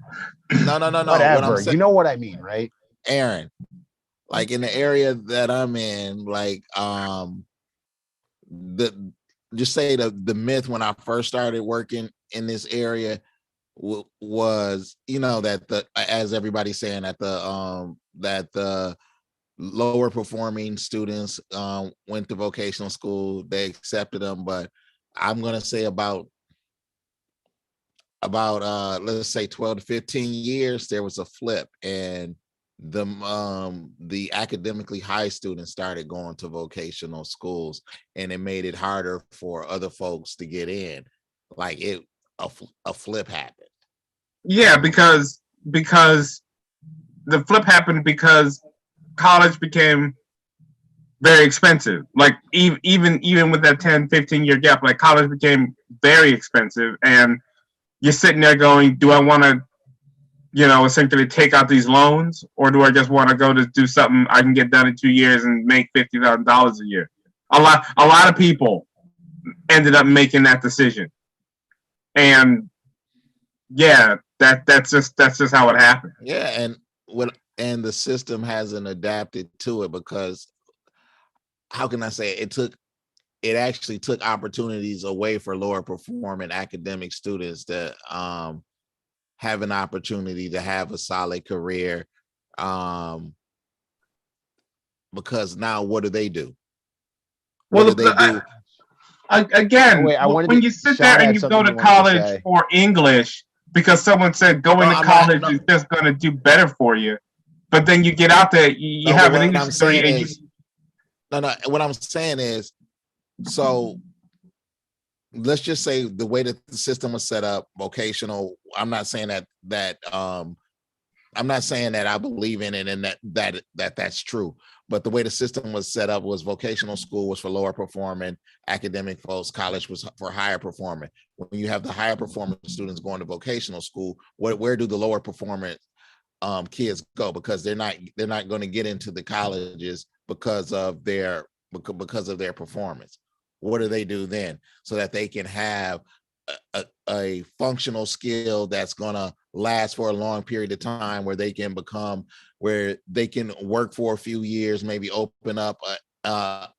No. Whatever. You know what I mean, right? Aaron, like in the area that I'm in, like just say the myth when I first started working in this area was, that as everybody's saying, that the lower performing students went to vocational school, they accepted them. But I'm gonna say about let's say 12 to 15 years, there was a flip, and the academically high students started going to vocational schools, and it made it harder for other folks to get in. Like a flip happened. Yeah, because the flip happened because college became very expensive. Like even with that 10-15 year gap, like college became very expensive, and you're sitting there going, do I want to, essentially take out these loans, or do I just want to go to do something I can get done in 2 years and make $50,000 a year? A lot of people ended up making that decision, and yeah, that's just how it happened. Yeah, and the system hasn't adapted to it, because how can I say it actually took opportunities away for lower performing academic students to have an opportunity to have a solid career. Because now what do they do? What do they do? Again, when you sit there and you go to college for English because someone said going to college is just going to do better for you, but then you get out there, you have an English degree, and what I'm saying is, so let's just say the way that the system was set up, vocational. I'm not saying that I'm not saying that I believe in it and that's true. But the way the system was set up was vocational school was for lower performing academic folks. College was for higher performing. When you have the higher performing students going to vocational school, where do the lower performing kids go? Because they're not going to get into the colleges because of their performance. What do they do then so that they can have a functional skill that's going to last for a long period of time, where they can work for a few years, maybe open up their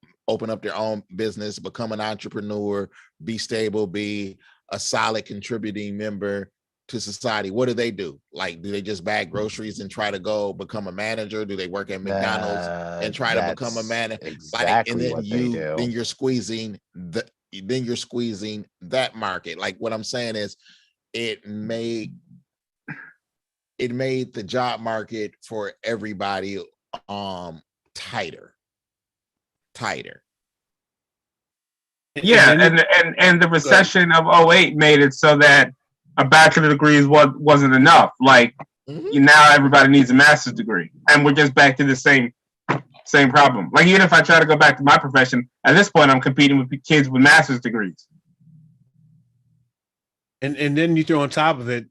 own business, become an entrepreneur, be stable, be a solid contributing member to society? What do they do? Like, do they just bag groceries and try to go become a manager? Do they work at McDonald's and try to become a manager? Exactly and then what they do. Then you're squeezing that market. Like, what I'm saying is, it made the job market for everybody tighter. Yeah, and the recession of 2008 made it so that a bachelor's degree wasn't enough. Like, now everybody needs a master's degree, and we're just back to the same problem. Like, even if I try to go back to my profession, at this point, I'm competing with kids with master's degrees. And then you throw on top of it,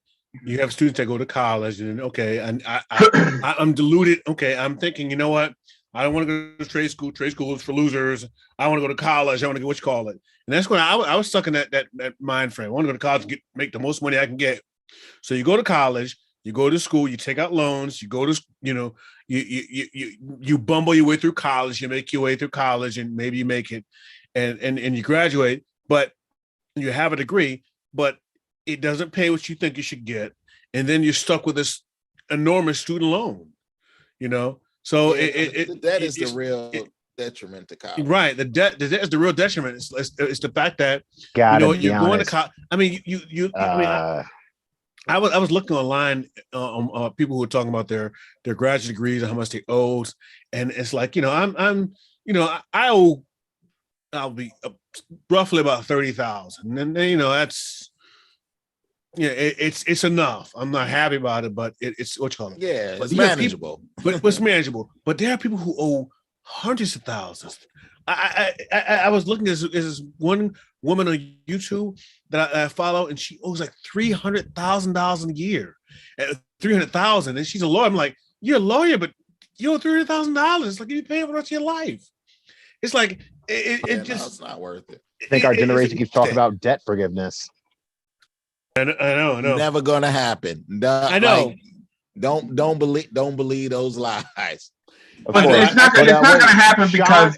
you have students that go to college, and okay, and I'm deluded. Okay, I'm thinking, you know what? I don't want to go to trade school. Trade school is for losers. I want to go to college. I want to go, and that's when I was stuck in that mind frame. I want to go to college and make the most money I can get. So you go to college, you go to school, you take out loans, you go to, you bumble your way through college, you make your way through college, and maybe you make it, and you graduate, but you have a degree, but it doesn't pay what you think you should get, and then you're stuck with this enormous student loan, So that is the real detriment to college. Right, the debt is the real detriment. It's the fact that you're going to college. I mean, I was looking online on people who were talking about their graduate degrees and how much they owed, and it's like, I'll be roughly about 30,000, and that's. Yeah, it's enough. I'm not happy about it, but it's what you call it. Yeah, it's manageable. But it's manageable. But there are people who owe hundreds of thousands. I was looking at this one woman on YouTube that I follow, and she owes like $300,000 a year. $300,000, and she's a lawyer. I'm like, you're a lawyer, but you owe $300,000. It's like you pay for the rest of your life. It's like it's not worth it. I think our generation keeps talking about debt forgiveness. I know. Never gonna happen. I know. Like, don't believe those lies. But it's not gonna happen, Sean, because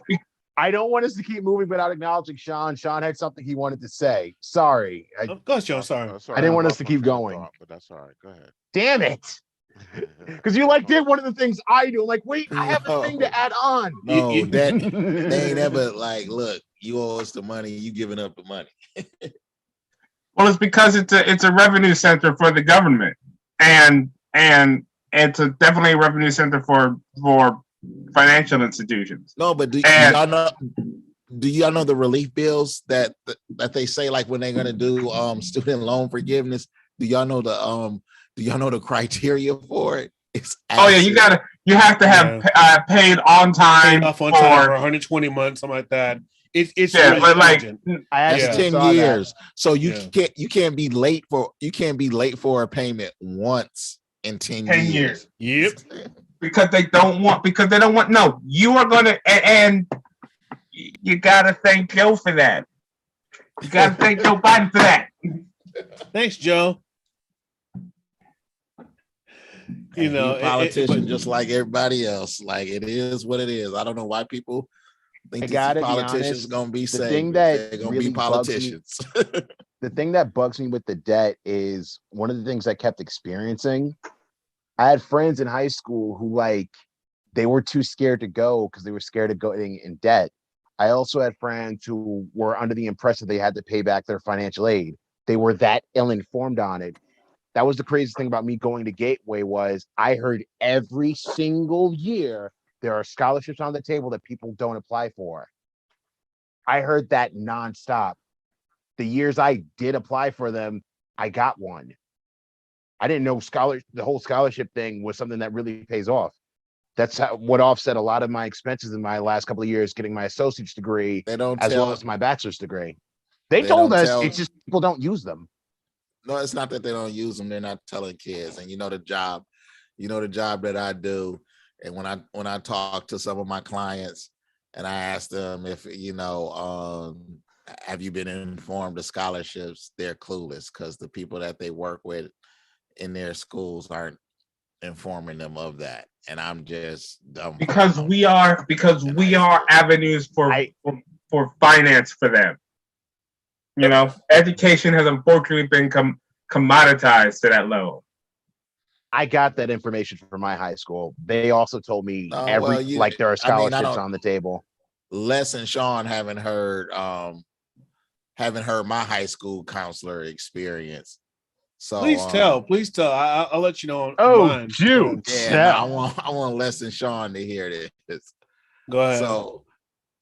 I don't want us to keep moving without acknowledging Sean. Sean had something he wanted to say. Sorry. Of course, Sean. Sorry. I didn't want us to keep going. But that's all right. Go ahead. Damn it. Because you did one of the things I do. I'm like, wait, I have a thing to add on. No, that they ain't ever like, look, you owe us the money, you giving up the money. Well, it's because it's a revenue center for the government, and it's a definitely a revenue center for financial institutions. No, but do And y'all know? Do y'all know the relief bills that they say, like when they're gonna do student loan forgiveness? Do y'all know the criteria for it? It's oh yeah, you have to have paid on Paid time off on time for for 120 months, something like that. It's yeah, really but like stringent. I that's actually 10 saw that. years. So you Yeah. can't be late for a payment once in 10 years. Yep. because they don't want no, you are gonna and you gotta thank Joe for that. You gotta thank Joe Biden for that. Thanks, Joe. You And know, he a politician just like everybody else. Like, it is what it is. I don't know why people think I these gotta be politicians honest, gonna be the saviors. thing that They're gonna really be politicians. the thing that bugs me with the debt is one of the things I kept experiencing. I had friends in high school who they were too scared to go because they were scared of going in debt. I also had friends who were under the impression they had to pay back their financial aid. They were that ill-informed on it. That was the craziest thing about me going to Gateway was I heard every single year there are scholarships on the table that people don't apply for. I heard that nonstop. The years I did apply for them, I got one. I didn't know the whole scholarship thing was something that really pays off. That's what offset a lot of my expenses in my last couple of years getting my associate's degree They don't as well tell as my bachelor's degree. They They told don't us tell it's just people don't use them. No, it's not that they don't use them. They're not telling kids. And the job that I do. And when I talk to some of my clients and I ask them if, have you been informed of scholarships, they're clueless because the people that they work with in their schools aren't informing them of that. And I'm just dumb. Because we are avenues for finance for them. Education has unfortunately been commoditized to that level. I got that information from my high school. They also told me there are scholarships on the table. Les and Sean haven't heard my high school counselor experience. So please tell. I'll let you know. Oh, shoot! Yeah, I want Les and Sean to hear this. Go ahead. So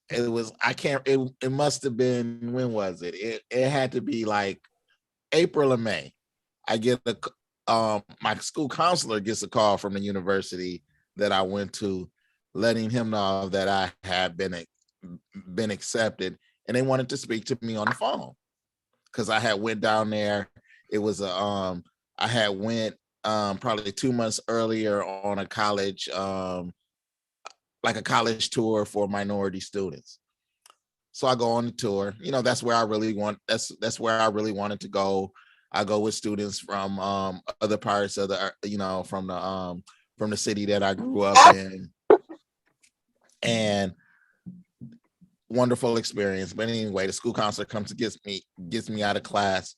it was. It must have been, when was it? It had to be like April or May. I get my school counselor gets a call from the university that I went to, letting him know that I had been accepted, and they wanted to speak to me on the phone because I had went down there. It was I had went probably 2 months earlier on a college like a college tour for minority students. So I go on the tour. That's where I really that's where I really wanted to go. I go with students from other parts of the from the city that I grew up in, and wonderful experience. But anyway, the school counselor comes to gets me out of class,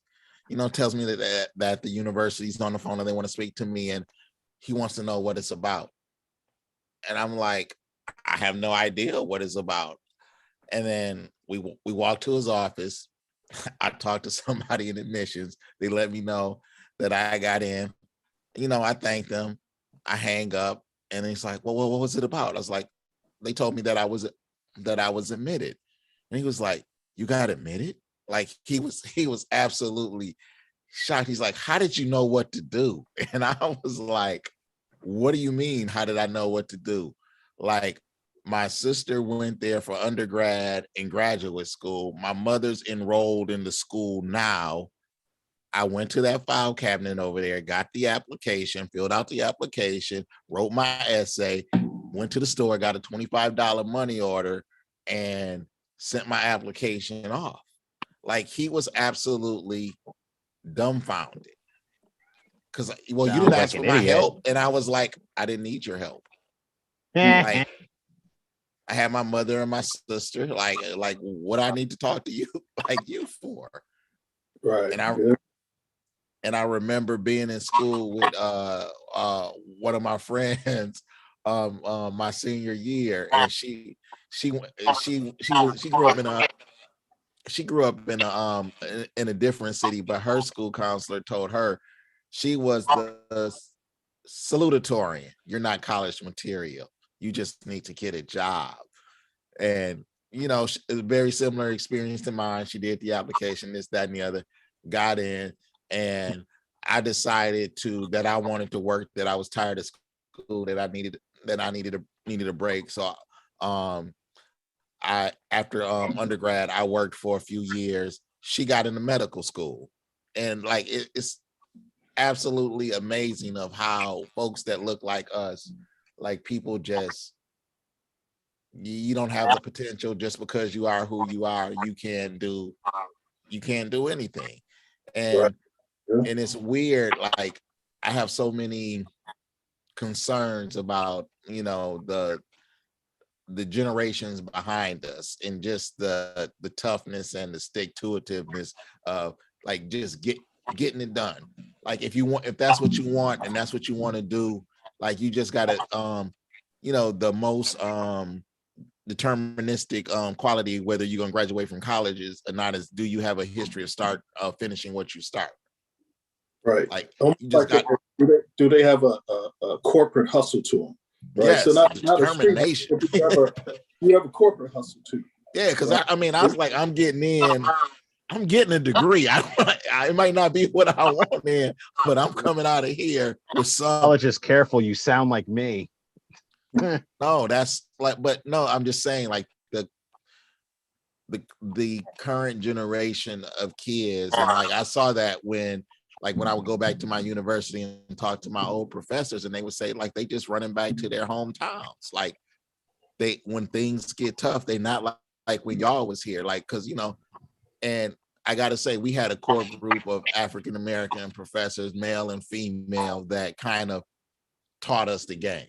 tells me that the university's on the phone and they want to speak to me and he wants to know what it's about. And I'm like, I have no idea what it's about. And then we walk to his office. I talked to somebody in admissions. They let me know that I got in. I thanked them. I hang up, and he's like, "Well, what was it about?" I was like, "They told me that I was admitted." And he was like, "You got admitted?" Like he was absolutely shocked. He's like, "How did you know what to do?" And I was like, "What do you mean? How did I know what to do?" Like, my sister went there for undergrad and graduate school. My mother's enrolled in the school now. I went to that file cabinet over there, got the application, filled out the application, wrote my essay, went to the store, got a $25 money order, and sent my application off. Like, he was absolutely dumbfounded. Because, you didn't ask for my help. And I was like, I didn't need your help. Like, I had my mother and my sister. Like, what I need to talk to you you for? Right. And I remember being in school with one of my friends my senior year, and she grew up in a different city, but her school counselor told her she was salutatorian. You're not college material. You just need to get a job. And, you know, a very similar experience to mine. She did the application, this, that, and the other, got in, and I decided that I wanted to work, that I was tired of school, that I needed a break. So I after undergrad, I worked for a few years. She got into medical school. And like it's absolutely amazing of how folks that look like us, like people just, you don't have the potential just because you are who you are. You can't do anything. And it's weird, like I have so many concerns about, you know, the generations behind us, and just the toughness and the stick-to-itiveness of like just getting it done. Like if that's what you want and that's what you want to do, like you just gotta you know, the most deterministic quality, whether you're gonna graduate from colleges or not, is do you have a history of finishing what you start? Right. Like Almost you just like do they have a corporate hustle to them? Right. Yes, So not determination. A street hustle, you have a corporate hustle too. Yeah, because I mean, I was like, I'm getting a degree. It might not be what I want in, but I'm coming out of here with some. College is careful. You sound like me. No, that's like, but no, I'm just saying, like the current generation of kids, and like I saw that when I would go back to my university and talk to my old professors, and they would say like they just running back to their hometowns. Like when things get tough, they not like when y'all was here, like, because you know. And I got to say, we had a core group of African-American professors, male and female, that kind of taught us the game.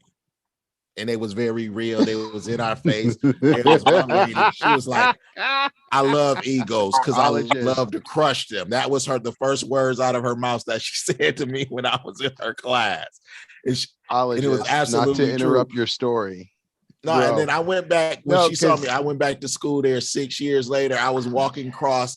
And it was very real. They was in our face. There was one lady, she was like, I love egos because I love to crush them. That was the first words out of her mouth that she said to me when I was in her class. And it was absolutely not to interrupt true. your story. No, Bro. and then I went back when she saw me. I went back to school there 6 years later. I was walking across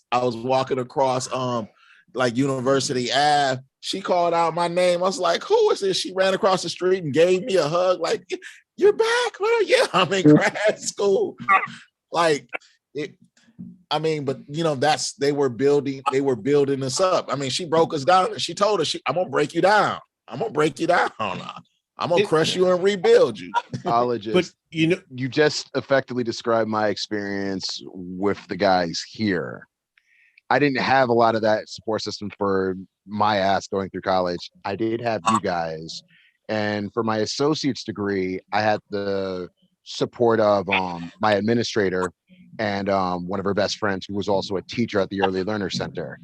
like University Ave. She called out my name. I was like, who is this? She ran across the street and gave me a hug. Like, you're back? Well, yeah, I'm in grad school. Like it, I mean, but you know, they were building us up. I mean, she broke us down and she told us, I'm gonna break you down. I'm gonna break you down. I'm gonna crush you and rebuild you. But you just effectively described my experience with the guys here. I didn't have a lot of that support system for my ass going through college. I did have you guys. And for my associate's degree, I had the support of my administrator and one of her best friends who was also a teacher at the Early Learner Center.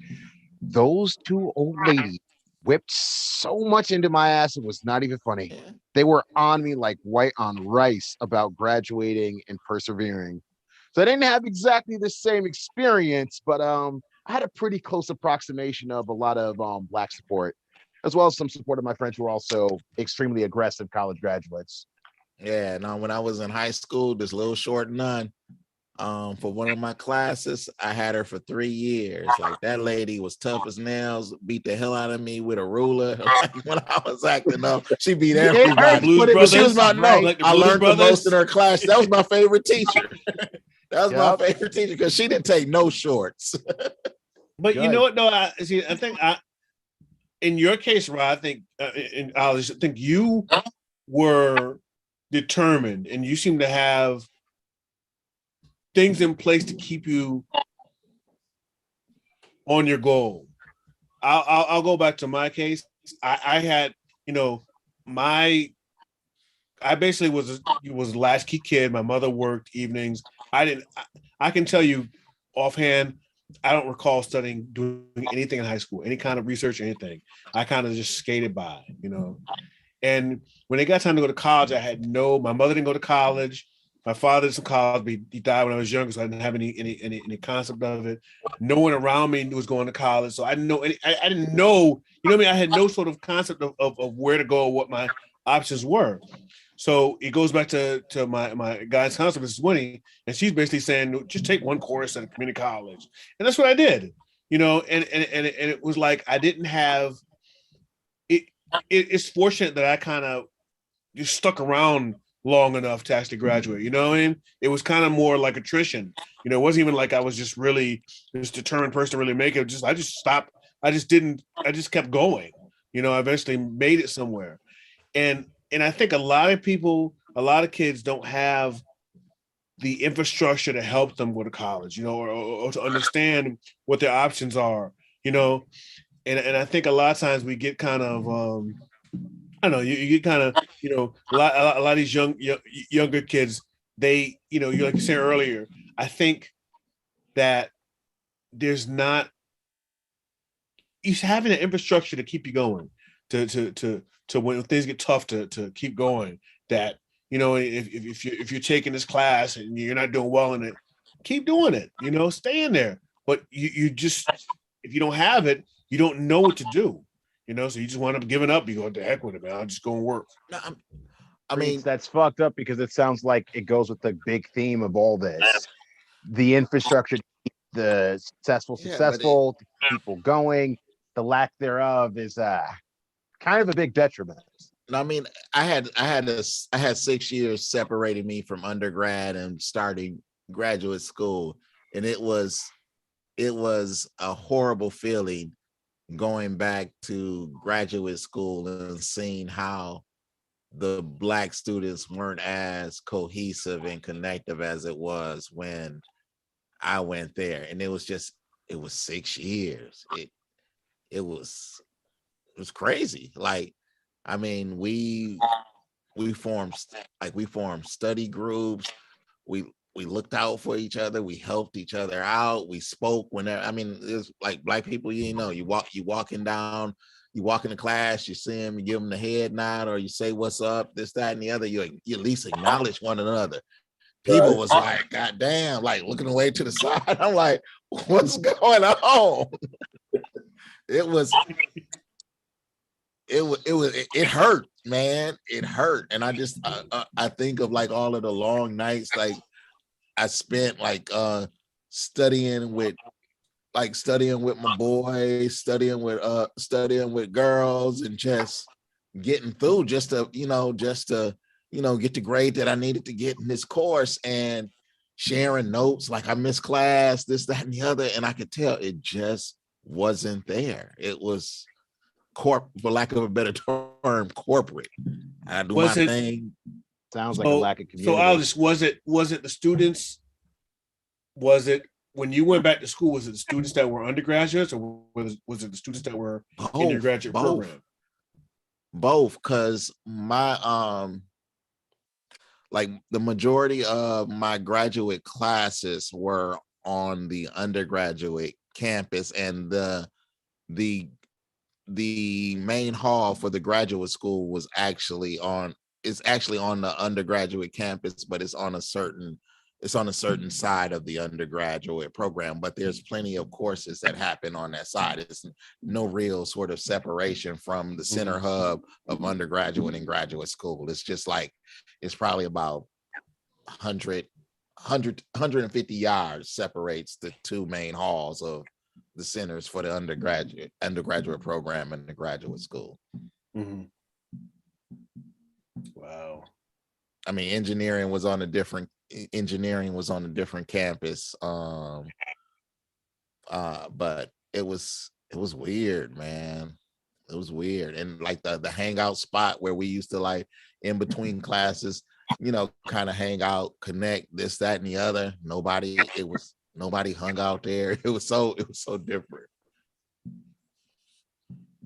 Those two old ladies whipped so much into my ass, it was not even funny. They were on me like white on rice about graduating and persevering. So I didn't have exactly the same experience, but I had a pretty close approximation of a lot of Black support, as well as some support of my friends who were also extremely aggressive college graduates. Yeah, no, when I was in high school, this little short nun, for one of my classes, I had her for 3 years. Like that lady was tough as nails, beat the hell out of me with a ruler. Like, when I was acting up, she beat everybody. She was my I learned the most in her class. That was my favorite teacher. That was my favorite teacher because she didn't take no shorts. But you know what? No, I think in your case, Rod, I think you were determined, and you seem to have things in place to keep you on your goal. I'll go back to my case. I had, I basically was a latchkey kid. My mother worked evenings. I can tell you offhand, I don't recall doing anything in high school, any kind of research, anything. I kind of just skated by, And when it got time to go to college, my mother didn't go to college. My father did some college, but he died when I was younger, so I didn't have any concept of it. No one around me was going to college, so I didn't know I didn't know, what I mean? I had no sort of concept of where to go, what my options were. So it goes back to my guidance counselor, Mrs. Winnie, and she's basically saying, just take one course at a community college. And that's what I did, and it was like I didn't have it. it's fortunate that I kind of just stuck around long enough to actually graduate. You know what I mean? It was kind of more like attrition. You know, it wasn't even like I was just really this determined person to really make it. I just stopped. I just kept going. You know, I eventually made it somewhere. And I think a lot of people, a lot of kids don't have the infrastructure to help them go to college, you know, or to understand what their options are, you know. And I think a lot of times we get kind of I don't know, you get kind of, you know, a lot of these younger kids, they, you know, you like you said earlier, I think that there's not you having an infrastructure to keep you going, to when things get tough to keep going. That, you know, if you're taking this class and you're not doing well in it, keep doing it. You know, stay in there. But you just if you don't have it, you don't know what to do. You know, so you just wind up giving up. You go, to heck with it, man. I'll just go and work. No, I mean, that's fucked up because it sounds like it goes with the big theme of all this. The infrastructure to keep the successful, to keep people going. The lack thereof is kind of a big detriment. I mean, I had 6 years separating me from undergrad and starting graduate school, and it was a horrible feeling going back to graduate school and seeing how the Black students weren't as cohesive and connective as it was when I went there. And it was 6 years. It was crazy. Like, I mean, we formed study groups. We looked out for each other. We helped each other out. We spoke whenever. I mean, it's like Black people. You know, you walk into class, you see them, you give them the head nod, or you say what's up, this, that, and the other. You at least acknowledge one another. People was like, God damn, like looking away to the side. I'm like, what's going on? It hurt, man. It hurt. And I think of like all of the long nights, like I spent like studying with my boys, studying with girls, and just getting through just to get the grade that I needed to get in this course, and sharing notes like I missed class, this, that, and the other. And I could tell it just wasn't there. It was for lack of a better term, corporate. I do my thing. Sounds like a lack of community. So Alice, was it the students? Was it when you went back to school? Was it the students that were undergraduates, or was it the students that were in your graduate program? Both, because my like the majority of my graduate classes were on the undergraduate campus, and the main hall for the graduate school was actually on the undergraduate campus, but it's on a certain side of the undergraduate program. But there's plenty of courses that happen on that side. It's no real sort of separation from the center hub of undergraduate and graduate school. It's just like, it's probably about 150 yards separates the two main halls of the centers for the undergraduate program and the graduate school. Mm-hmm. Wow. I mean, engineering was on a different campus. But it was weird, man. It was weird. And like the hangout spot where we used to, like, in between classes, kind of hang out, connect, this, that, and the other. Nobody hung out there. It was so different.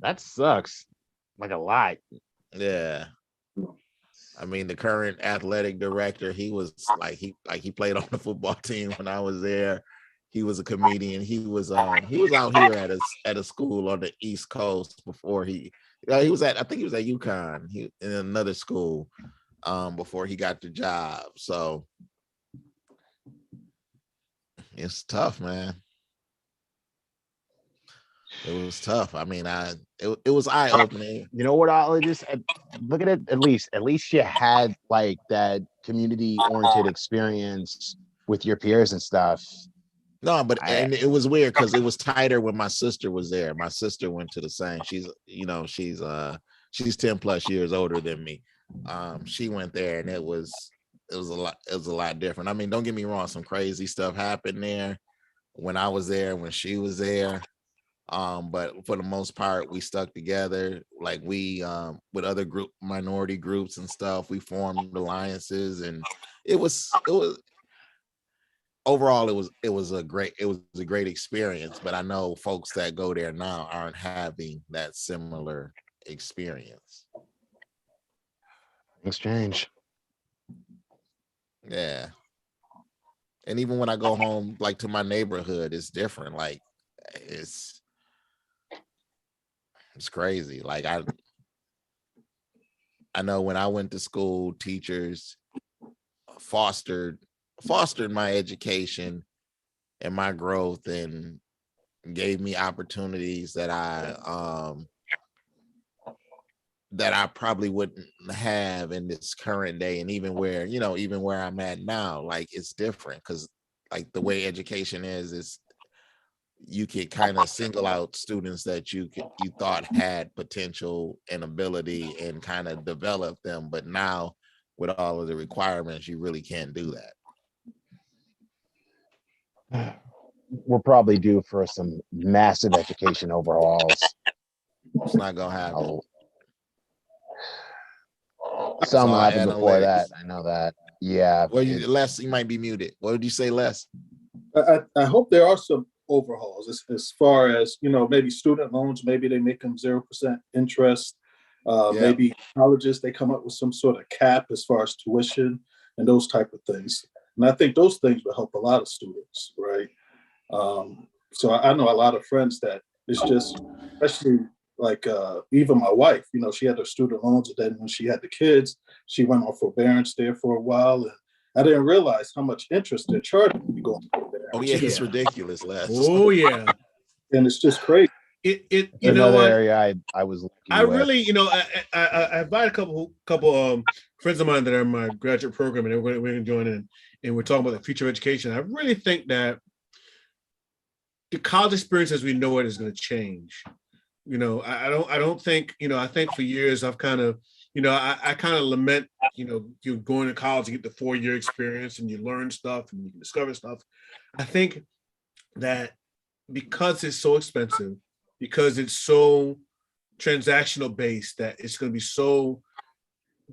That sucks. Like a lot. Yeah. I mean, the current athletic director, he was he played on the football team when I was there. He was a comedian. He was out here at a school on the East Coast before he was at UConn. He in another school before he got the job. So it's tough, man. It was tough. I mean, it was eye-opening. You know what, I'll just look at it. At least you had like that community-oriented experience with your peers and stuff. No, but and it was weird because it was tighter when my sister was there. My sister went to the same. She's she's 10 plus years older than me. She went there, and it was a lot different. I mean, don't get me wrong, some crazy stuff happened there when I was there, when she was there. But for the most part, we stuck together. Like we with other minority groups and stuff, we formed alliances, and it was overall it was a great experience. But I know folks that go there now aren't having that similar experience. Exchange. Yeah. And even when I go home, like to my neighborhood, it's different. Like it's crazy. Like I know when I went to school, teachers fostered my education and my growth, and gave me opportunities that I probably wouldn't have in this current day. And even where I'm at now, like it's different, because like the way education is you could kind of single out students that you thought had potential and ability and kind of develop them. But now with all of the requirements, you really can't do that. We're probably due for some massive education overhauls. It's not gonna happen. Some will happen before analytics. that. I know that. Yeah. Well, Les, you might be muted. What did you say, Les? I hope there are some overhauls as far as, maybe student loans, maybe they make them 0% interest. Maybe colleges, they come up with some sort of cap as far as tuition and those type of things. And I think those things will help a lot of students, right? So I know a lot of friends that it's just, especially like even my wife, she had her student loans, and then when she had the kids, she went on forbearance there for a while, and I didn't realize how much interest they're charging when you go on forbearance. Oh yeah, it's ridiculous, Les. Oh yeah, and it's just crazy. Another area I was. I really, I invited a couple friends of mine that are in my graduate program, and we're going to join in, and we're talking about the future of education. I really think that the college experience as we know it is going to change. I don't think, I think for years I've kind of, I kind of lament, you're going to college to get the 4-year experience and you learn stuff and you can discover stuff. I think that because it's so expensive, because it's so transactional based, that it's going to be so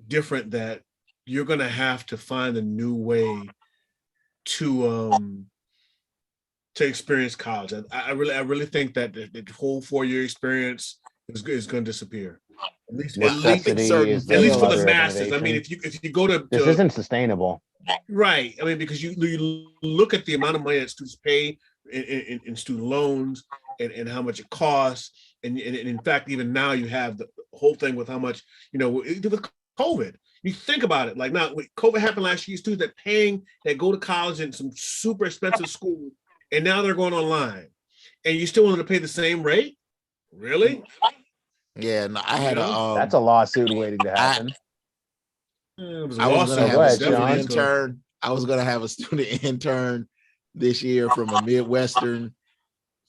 different that you're going to have to find a new way to experience college. I really think that the whole 4-year experience is going to disappear. At least for the masses. I mean, if you go to this isn't sustainable, right? I mean, because you look at the amount of money that students pay in student loans and how much it costs, and in fact, even now you have the whole thing with how much with COVID. You think about it, like now, when COVID happened last year, students that go to college in some super expensive school, and now they're going online, and you still want to pay the same rate? Really? Yeah, no, I had that's a lawsuit waiting to happen. I was going to have a student intern. I was going to have a student intern this year from a Midwestern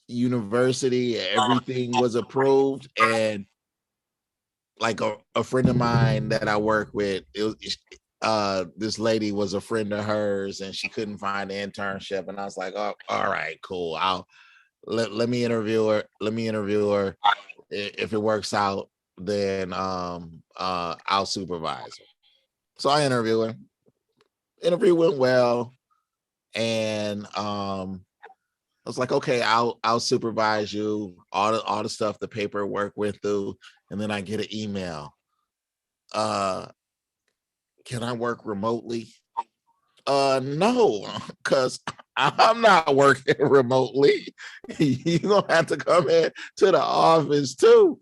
university. Everything was approved, and like a friend of mine that I work with, this lady was a friend of hers, and she couldn't find an internship, and I was like, oh, all right, cool. I'll let me interview her. If it works out, then I'll supervise her. So I interview her. Interview went well, and I was like, okay, I'll supervise you, all the stuff, the paperwork went through, and then I get an email. Can I work remotely? No, because I'm not working remotely. You're gonna have to come in to the office too.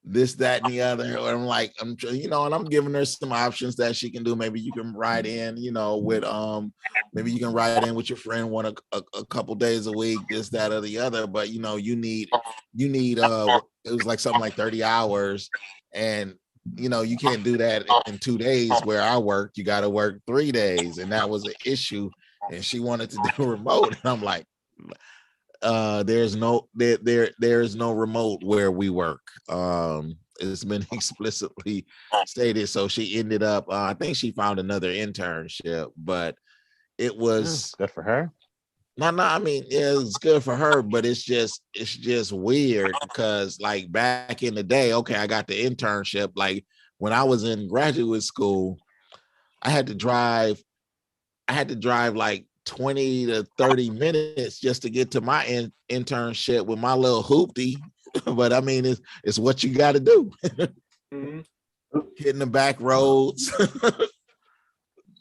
This, that, and the other. And I'm like, and I'm giving her some options that she can do. Maybe you can ride in, with maybe you can ride in with your friend one a couple days a week, this, that, or the other. But you need it was like something like 30 hours, and you can't do that in 2 days where I work. You got to work 3 days, and that was an issue. And she wanted to do remote, and I'm like, there's no there's no remote where we work. It's been explicitly stated. So she ended up, I think she found another internship, but it was good for her. no, I mean, yeah, it's good for her, but it's just weird because like back in the day, okay, I got the internship. Like when I was in graduate school, I had to drive like 20 to 30 minutes just to get to my internship with my little hoopty. But I mean, it's what you got to do. Hitting the back roads.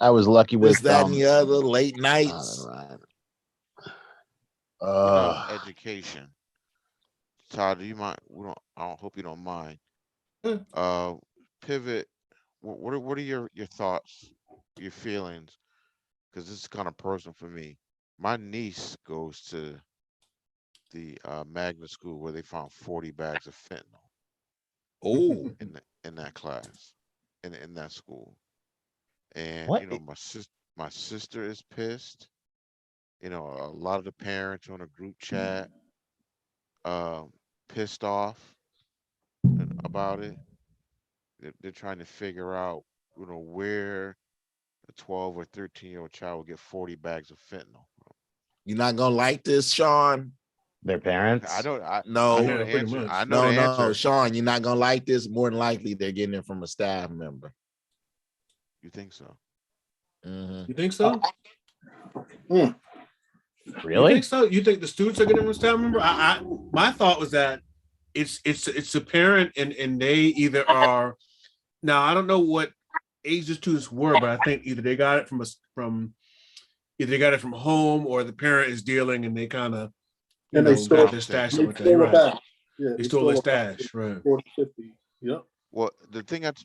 I was lucky with this, that, and the other, late nights. Education. Todd, do you mind? I don't hope you don't mind. Pivot. What are your thoughts, your feelings? Because this is kind of personal for me. My niece goes to the magnet school where they found 40 bags of fentanyl. Oh, in that class, in that school, and What? you know my sister is pissed. You know, a lot of the parents on a group chat, pissed off about it. They're trying to figure out, you know, where a 12 or 13-year-old child will get 40 bags of fentanyl. you're not gonna like this, Sean. Their parents. I know No, the pretty answer. much. I know the answer. no, Sean, you're not gonna like this. More than likely, they're getting it from a staff member. You think so? Mhm. You think so? Hmm. You Really? think so? You think the students are getting a staff member? My thought was that it's a parent and they either are. Now I don't know what age the students were, but I think either they got it from either they got it from home or the parent is dealing and they kind of And they stole, got their stash they with that. stole it Right. back. Yeah, They stole their it back. stash. Right. 40, 50. Yep. Well, the thing that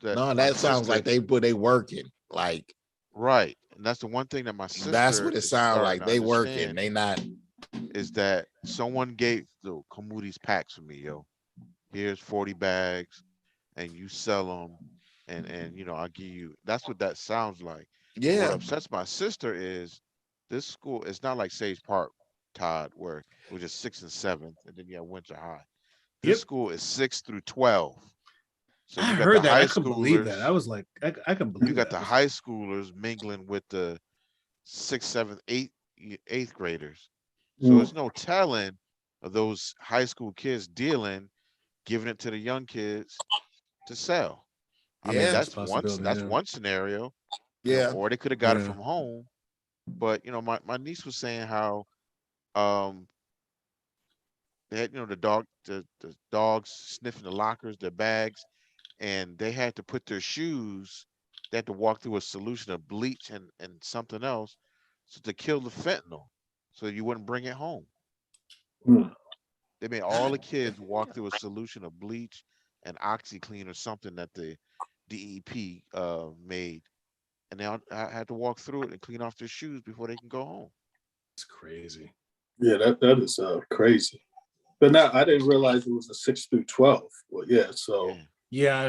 No, my that sounds sister- like they working. Like right, and that's the one thing that my sister. that's what it is sounds starting like. to They working. understand They not. is that someone gave the Kamuti's packs for me, yo. Here's 40 bags, and you sell them, and you know I'll give you. That's what that sounds like. What Yeah. upsets my sister is this school. It's not like Sage Park, Todd, where it was just 6th and 7th, and then you have Winter High. This Yep. school is 6 through 12. So I you got heard the that. high I couldn't believe that. schoolers. I was like, I couldn't believe You got that. the high schoolers mingling with the 6th, 7th, 8th graders. So there's no telling of those high school kids dealing, giving it to the young kids to sell. I mean, Yeah. that's one scenario. You know, Yeah. or they could have got it from home. But you know, my niece was saying how they had, you know, the dogs sniffing the lockers, their bags, and they had to put their shoes, they had to walk through a solution of bleach and something else so to kill the fentanyl so you wouldn't bring it home. They made all the kids walk through a solution of bleach and OxyClean or something that the DEP made, and they had to walk through it and clean off their shoes before they can go home. It's crazy. Yeah, that is crazy. But now I didn't realize it was a 6 through 12. Well, yeah, so Yeah,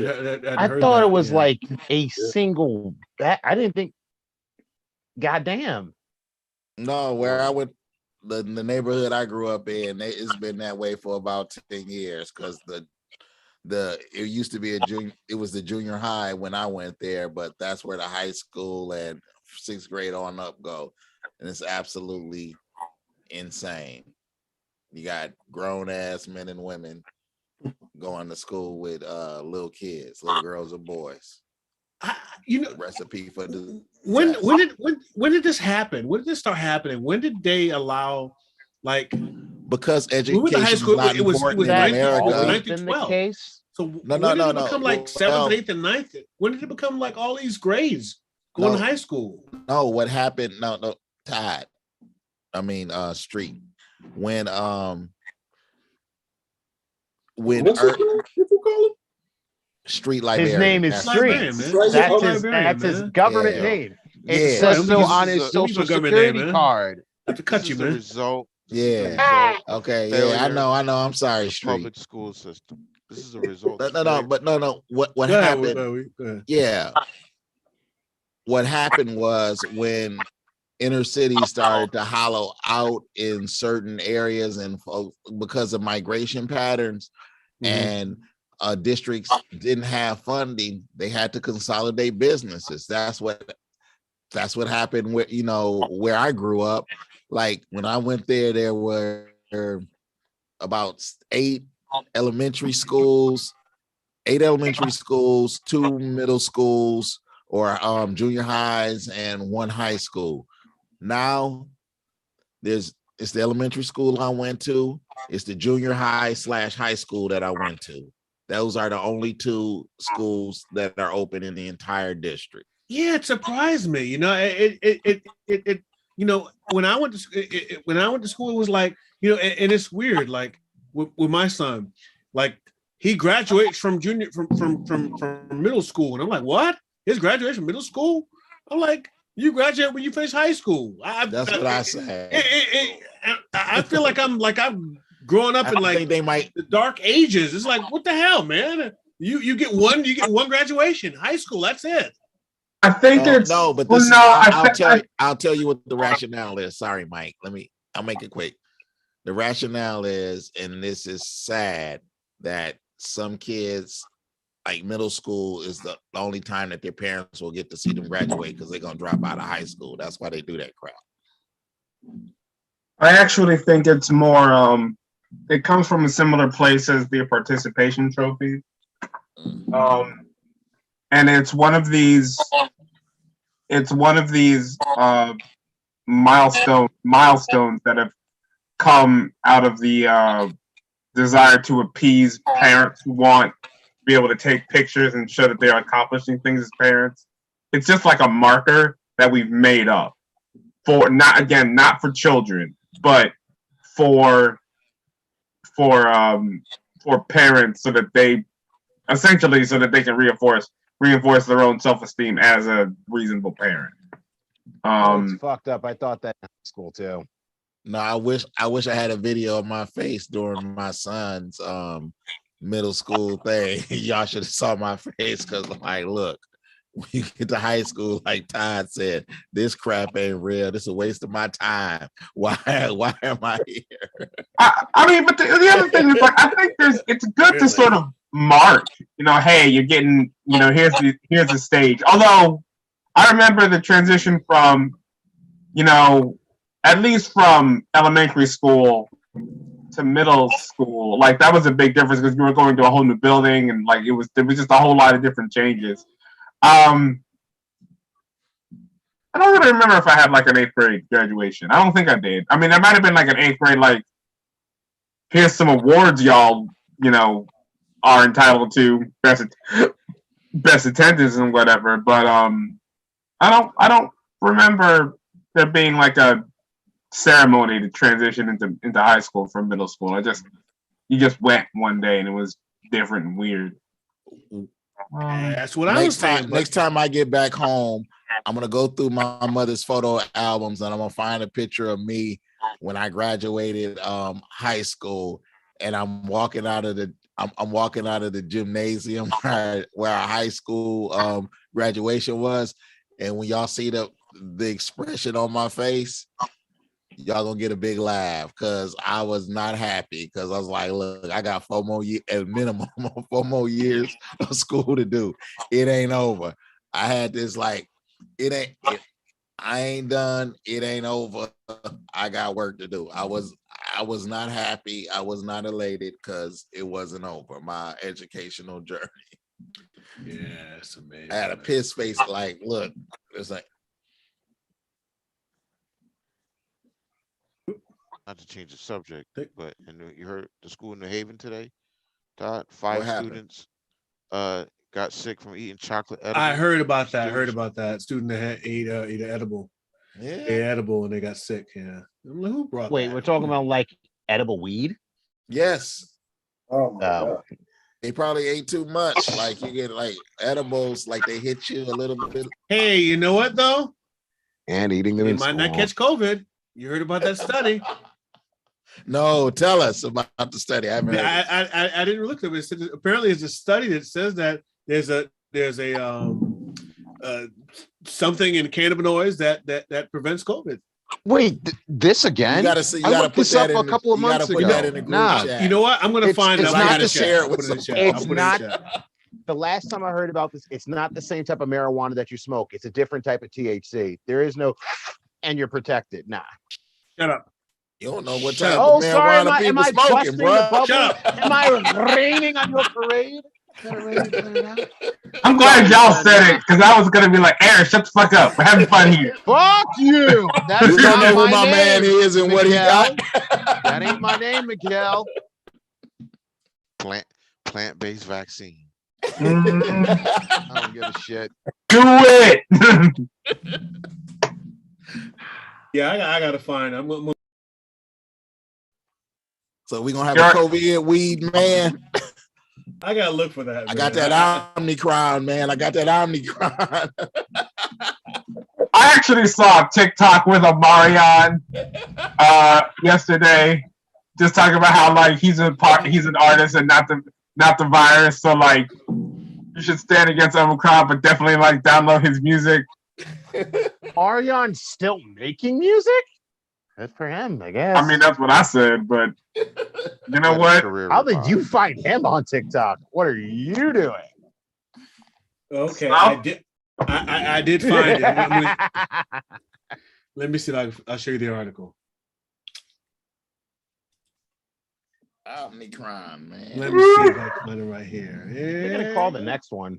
I thought it was like a single. I didn't think. Goddamn. No, where I went, the neighborhood I grew up in, it's been that way for about 10 years because it used to be it was the junior high when I went there, but that's where the high school and 6th grade on up go. And it's absolutely insane. You got grown ass men and women going to school with little kids, little girls and boys. Recipe for when did this happen? When did this start happening? When did they allow, like, because education we went to high school, is not it was important in ninth America. through 12. So no, when did it become like 7th, 8th, and 9th? When did it become like all these grades going to high school? No, what happened? No, Todd. I mean, Street. When what's it called? What you call it? Street librarian. His name is Street. That's his government name. It says so on his social security card. I have to cut you, man. Result. Yeah. Okay. Yeah, I know. I'm sorry, Street. Public school system. This is a result. No. What happened? Yeah. What happened was when inner cities started to hollow out in certain areas, and because of migration patterns, and districts didn't have funding, they had to consolidate businesses. That's what happened with, where I grew up. Like when I went there were about 8 elementary schools, 2 middle schools or junior highs, and 1 high school. Now it's the elementary school I went to, it's the junior high / high school that I went to. Those are the only 2 schools that are open in the entire district. Yeah, it surprised me. When I went to school, it was like, and it's weird. Like with my son, like he graduates from middle school, and I'm like, what? His graduation from middle school? I'm like, you graduate when you finish high school. That's what I say. I feel like I'm growing up in like the dark ages. It's like, what the hell, man? You get one graduation, high school. That's it. I think it's no, but I'll tell you what the rationale is. Sorry, Mike. I'll make it quick. The rationale is, and this is sad, that some kids, like middle school, is the only time that their parents will get to see them graduate because they're gonna drop out of high school. That's why they do that crap. I actually think it's more it comes from a similar place as the participation trophy. And it's one of these milestones that have come out of the desire to appease parents who want to be able to take pictures and show that they're accomplishing things as parents. It's just like a marker that we've made up for, not for children, but for parents, so that they can reinforce their own self-esteem as a reasonable parent. It's fucked up. I thought that in high school too. No, I wish I had a video of my face during my son's middle school thing. Y'all should have saw my face, because like, look, when you get to high school, like Todd said, this crap ain't real. This is a waste of my time. Why am I here? I mean, but the other thing is, like, I think it's good to sort of mark, hey, you're getting, here's the stage. Although I remember the transition from, at least from elementary school to middle school, like that was a big difference, because you were going to a whole new building, and like there was just a whole lot of different changes. I don't really remember if I had like an 8th grade graduation. I don't think I did. I mean, there might have been like an 8th grade, like, here's some awards y'all, are entitled to, best attendance and whatever. But I don't remember there being like a ceremony to transition into high school from middle school. You just went one day and it was different and weird. That's what I was saying. Next time I get back home, I'm gonna go through my mother's photo albums, and I'm gonna find a picture of me when I graduated high school, and I'm walking out of the gymnasium where our high school graduation was, and when y'all see the expression on my face, y'all gonna get a big laugh, because I was not happy, because I was like, look, I got 4 more years, at minimum 4 more years of school to do. It ain't over. I had this like, I ain't done. It ain't over. I got work to do. I was not happy. I was not elated, because it wasn't over, my educational journey. Yeah, it's amazing. I had a piss face, like, look, it's like, not to change the subject, but you heard the school in New Haven today, Todd, 5 students got sick from eating chocolate edibles. I heard about that. Student that ate an edible. Yeah. Ate edible and they got sick. Yeah. I'm like, who brought that? Wait, we're talking about like edible weed? Yes. Oh my God. They probably ate too much. Like, you get like edibles, like they hit you a little bit. Hey, you know what though? And eating them You in might not school. catch COVID. You heard about that study? No, tell us about the study. I didn't look at it. Apparently, it's a study that says that there's a something in cannabinoids that prevents COVID. Wait, this again? You gotta see. You I gotta looked put this up that a in. couple of You gotta months put ago. that in the group Nah, chat. You know what? I'm going to find it. it's I'll not put it in the chat. share it I'll with put it in chat. It's I'll put it in not. chat. The last time I heard about this, it's not the same type of marijuana that you smoke. It's a different type of THC. There is no, and you're protected. Nah. Shut up. You don't know what Shut type up. of Oh, sorry. marijuana Am people I smoking, busting the bro. bubble? Shut up. Am I raining on your parade? Is that a rain coming out? I'm glad Sorry, y'all man, said nah. it because I was gonna be like, Aaron, shut the fuck up. We're having fun here. Fuck you. That's You don't not know who my name, man is and what he got. That ain't my name, Miguel. Plant-based vaccine. I don't give a shit. Do it. Yeah, I got to find. I'm gonna. So we're gonna have a COVID weed, man. I gotta look for that. I got that Omnicron, man. I got that Omnicron. I actually saw a TikTok with Omarion yesterday, just talking about how like he's an artist and not the virus. So like you should stand against Omicron, but definitely like download his music. Arion's still making music? Good for him, I guess. I mean, that's what I said, but you know what? How did you find him on TikTok? What are you doing? Okay, Stop. I did find it. Let me see if I'll show you the article. Omnicron, man. Let me see if I can find it right here. We're gonna call the next one.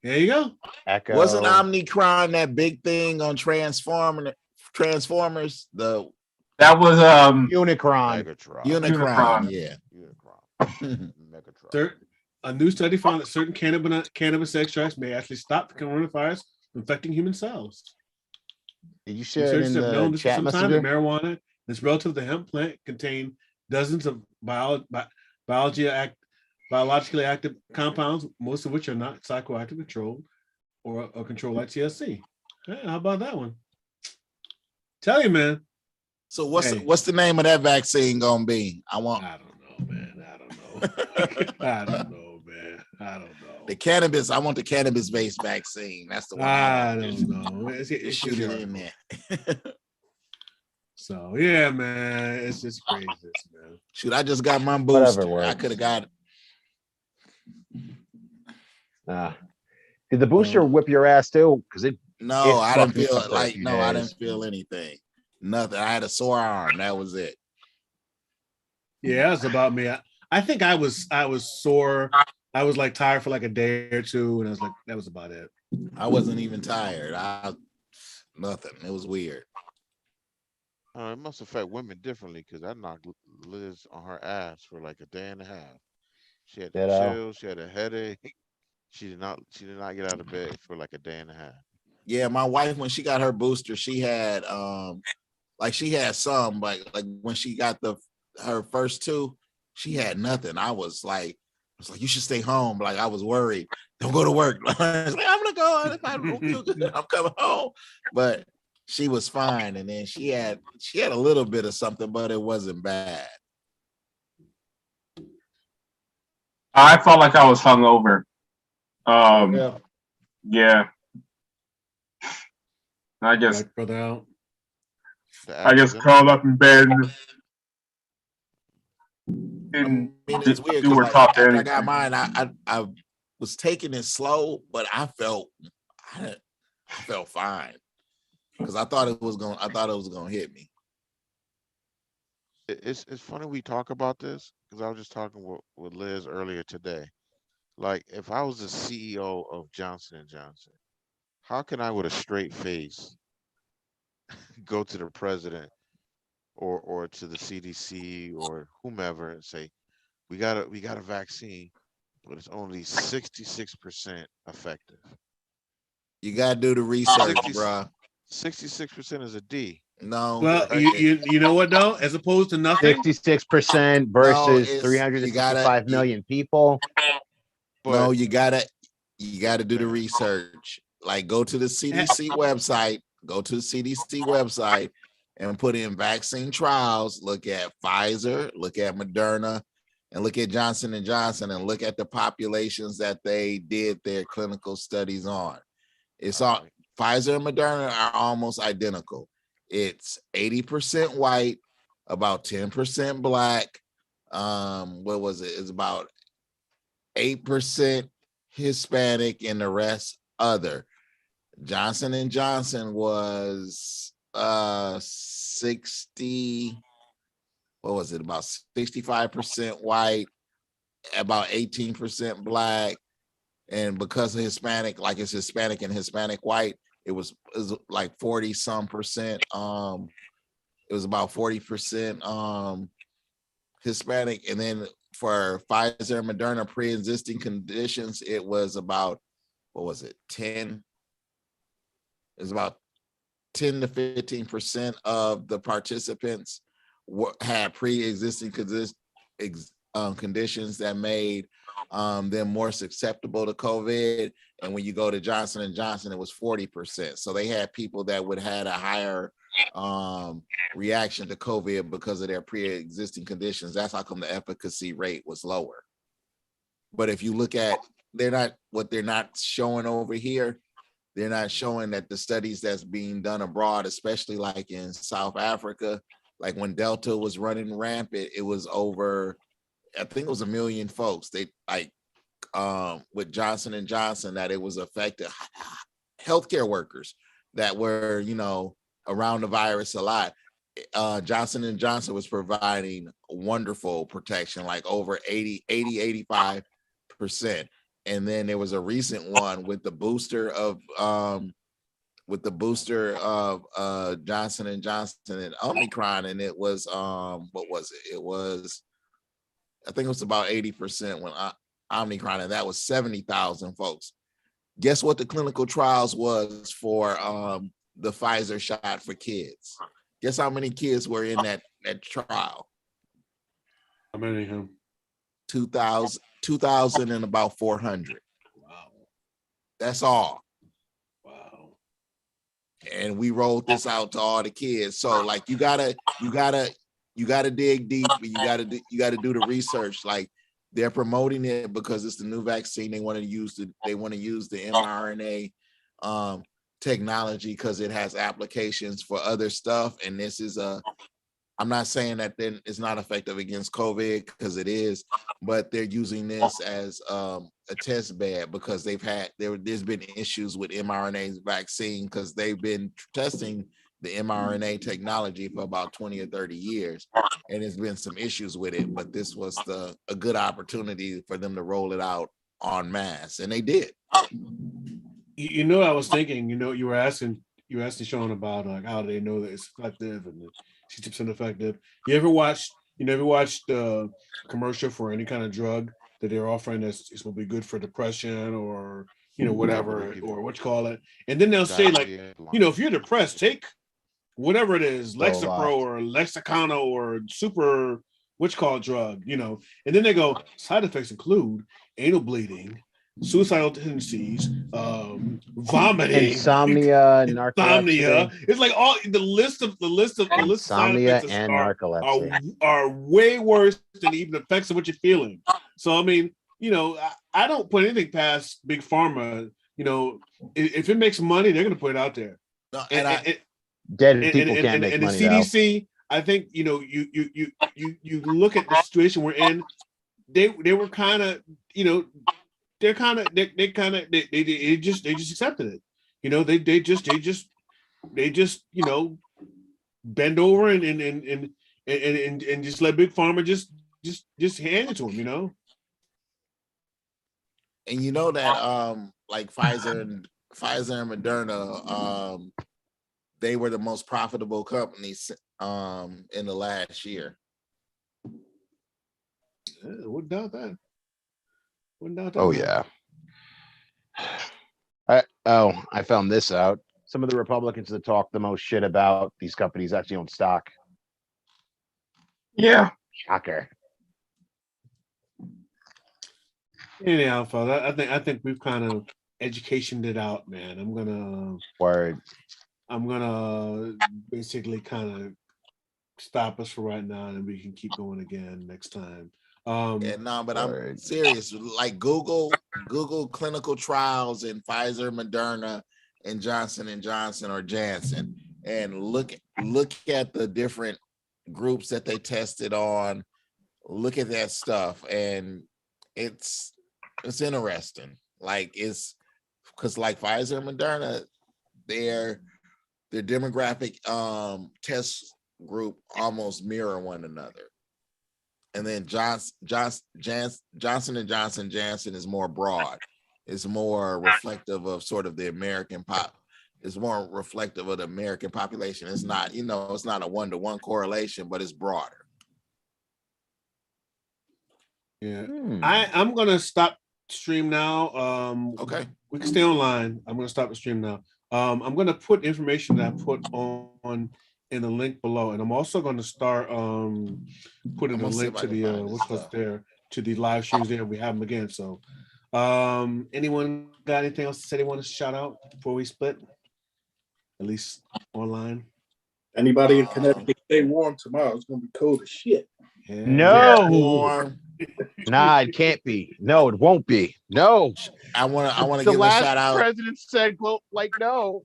There you go. Echo. Wasn't Omnicron that big thing on Transformers? That was Unicron. Unicron, yeah. Megatron. A new study found that certain cannabis extracts may actually stop the coronavirus from infecting human cells. Did you share it in Researchers have known the this for chat some time that messenger? marijuana that's relative to the hemp plant contain dozens of biologically active compounds, most of which are not psychoactive controlled or controlled like THC. Hey, how about that one? Tell you, man. So what's the name of that vaccine gonna be? I don't know, man. I don't know, man. I don't know. The cannabis. I want the cannabis-based vaccine. That's the one. I don't know. It's shoot it in there. So yeah, man, it's just crazy, man. Shoot, I just got my booster. Whatever works. I could have got it. Did the booster whip your ass too? Because it. No, I didn't fucked me feel up for a like few I days. didn't feel anything. Nothing. I had a sore arm. That was it. Yeah, that's about me. I think I was sore. I was like tired for like a day or two, and I was like, that was about it. I wasn't even tired. Nothing. It was weird. It must affect women differently because I knocked Liz on her ass for like a day and a half. She had the chills. She had a headache. She did not get out of bed for like a day and a half. Yeah, my wife, when she got her booster, she had she had some, like when she got her first two, she had nothing. I was like, you should stay home. Like, I was worried. Don't go to work. I was like, I'm gonna go. If I don't feel good, I'm coming home. But she was fine. And then she had a little bit of something, but it wasn't bad. I felt like I was hungover. Yeah. I just curled up in bed and it's weird do or because talk to I anything. got mine. I was taking it slow, but I felt fine because I thought it was gonna hit me. It's funny we talk about this because I was just talking with Liz earlier today. Like, if I was the CEO of Johnson & Johnson, how can I, with a straight face, go to the president or to the CDC or whomever and say, we got a vaccine, but it's only 66% effective. You gotta do the research, bro. 66% is a D. No. Well, you know what though? As opposed to nothing. 66% versus 365 million people. No, you gotta do the research. Like, go to the CDC website. Go to the CDC website and put in vaccine trials. Look at Pfizer. Look at Moderna. and look at Johnson and Johnson and look at the populations that they did their clinical studies on. It's all Pfizer and Moderna are almost identical. It's 80% white, about 10% black. What was it? It's about 8% Hispanic and the rest other. Johnson and Johnson was 60, what was it? About 65% white, about 18% black. And because of Hispanic, like it's Hispanic and Hispanic white, it was like 40 some percent. It was about 40% Hispanic. And then for Pfizer and Moderna pre-existing conditions, it was about, what was it? 10. It was about 10 to 15% of the participants had pre-existing conditions that made them more susceptible to COVID. And when you go to Johnson and Johnson, it was 40%. So they had people that would had a higher reaction to COVID because of their pre-existing conditions. That's how come the efficacy rate was lower. But if you look at, what they're not showing over here, they're not showing that the studies that's being done abroad, especially like in South Africa, like when Delta was running rampant, it was over, I think it was 1 million folks. They like with Johnson and Johnson, that it was affected healthcare workers that were, around the virus a lot. Johnson and Johnson was providing wonderful protection, like over 85%. And then there was a recent one with the booster of Johnson and Johnson and Omicron, and it was what was it? It was, I think it was about 80% when Omicron, and that was 70,000 folks. Guess what the clinical trials was for the Pfizer shot for kids? Guess how many kids were in that trial? How many? 2,000 and about 400. Wow. That's all. Wow. And we rolled this out to all the kids. So like you gotta dig deep, and you gotta do the research. Like they're promoting it because it's the new vaccine. They want to use the mRNA technology because it has applications for other stuff. And this is I'm not saying that then it's not effective against COVID, because it is, but they're using this as a test bed because there's been issues with mRNA vaccine because they've been testing the mRNA technology for about 20 or 30 years, and there's been some issues with it. But this was a good opportunity for them to roll it out en masse, and they did. I was thinking. You were asking Sean about like how they know that it's effective and 60% effective. You ever watched the commercial for any kind of drug that they're offering that's supposed to be good for depression or whatever, or what you call it, and then they'll say like, if you're depressed, take whatever it is, Lexapro or Lexicano or super drug, and then they go, side effects include anal bleeding, suicidal tendencies, vomiting, insomnia, narcolepsy. It's like all the list of side effects and narcolepsy are way worse than even the effects of what you're feeling. So I mean, I don't put anything past Big Pharma. If it makes money, they're going to put it out there. Dead people can't make money. And the CDC, I think you look at the situation we're in. They were kind of they just accepted it. They just bend over and just let Big Pharma just hand it to them. And that like Pfizer and Moderna, they were the most profitable companies in the last year. Wouldn't doubt that. Oh yeah. I found this out. Some of the Republicans that talk the most shit about these companies actually own stock. Yeah. Shocker. Anyhow, fellas, I think we've kind of educationed it out, man. I'm gonna basically kind of stop us for right now, and we can keep going again next time. And no, but I'm Right. serious. Like Google clinical trials in Pfizer, Moderna, and Johnson or Janssen, and look at the different groups that they tested on. Look at that stuff, and it's interesting. Like it's because like Pfizer and Moderna, their demographic test group almost mirror one another. And then Johnson and Johnson Janssen is more broad. It's more reflective of sort of the American pop. It's more reflective of the American population. It's not, it's not a 1-to-1 correlation, but it's broader. Yeah. I'm gonna stop stream now. Okay. We can stay online. I'm gonna stop the stream now. I'm gonna put information that I put on in the link below, and I'm also gonna start putting the link to the what's there to the live streams there. We have them again. So anyone got anything else to say they want to shout out before we split? At least online. Anybody in Connecticut, stay warm tomorrow. It's gonna be cold as shit. Yeah. No. Nah, it can't be. No, it won't be. No. I want to The give a last shout out. president said, "Well, like, no.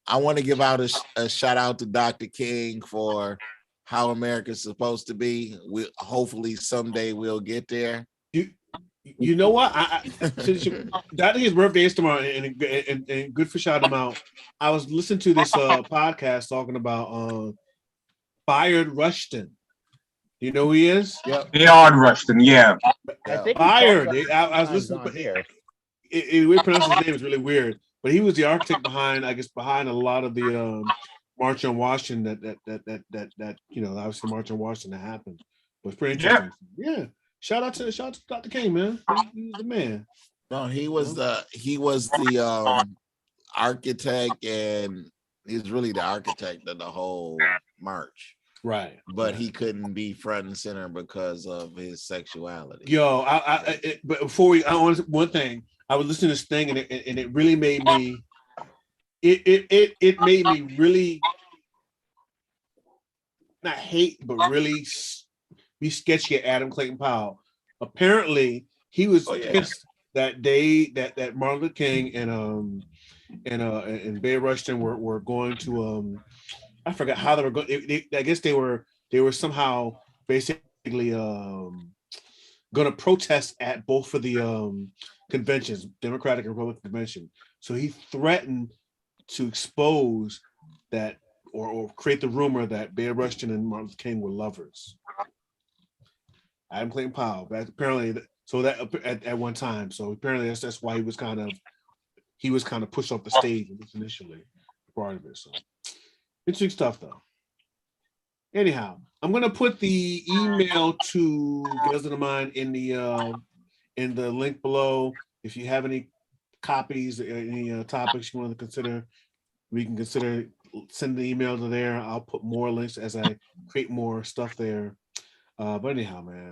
I want to give out a shout out to Dr. King for how America's supposed to be. We hopefully someday we'll get there. You know what? That his birthday is tomorrow, and good for shout him out. I was listening to this podcast talking about Bayard Rushton. Do you know who he is? Yeah. Bayard Rushton, yeah. Bayard. I was listening. The way pronounce his name is really weird, but he was the architect behind a lot of the March on Washington that obviously March on Washington that happened. But it's pretty interesting. Yeah. Shout out to Dr. King, man. He's the man. No, he was the architect, and he's really the architect of the whole march. Right. But he couldn't be front and center because of his sexuality. Yo, but before I want one thing. I was listening to this thing, and it really made me. It made me really not hate, but really be sketchy at Adam Clayton Powell. Apparently, he was pissed that Martin Luther King and Bayard Rushton were going to I forgot how they were going. I guess they were somehow basically going to protest at both of the conventions, Democratic and Republican convention. So he threatened to expose that or create the rumor that Bayard Rushton and Martin Luther King were lovers. Adam Clayton Powell, but apparently, so that at one time, so apparently that's why he was kind of pushed off the stage initially, part of it. So interesting stuff, though. Anyhow, I'm gonna put the email to Girls in the Mind in the link below. If you have any copies, any topics you want to consider, we can consider send the email to there. I'll put more links as I create more stuff there. But anyhow, man.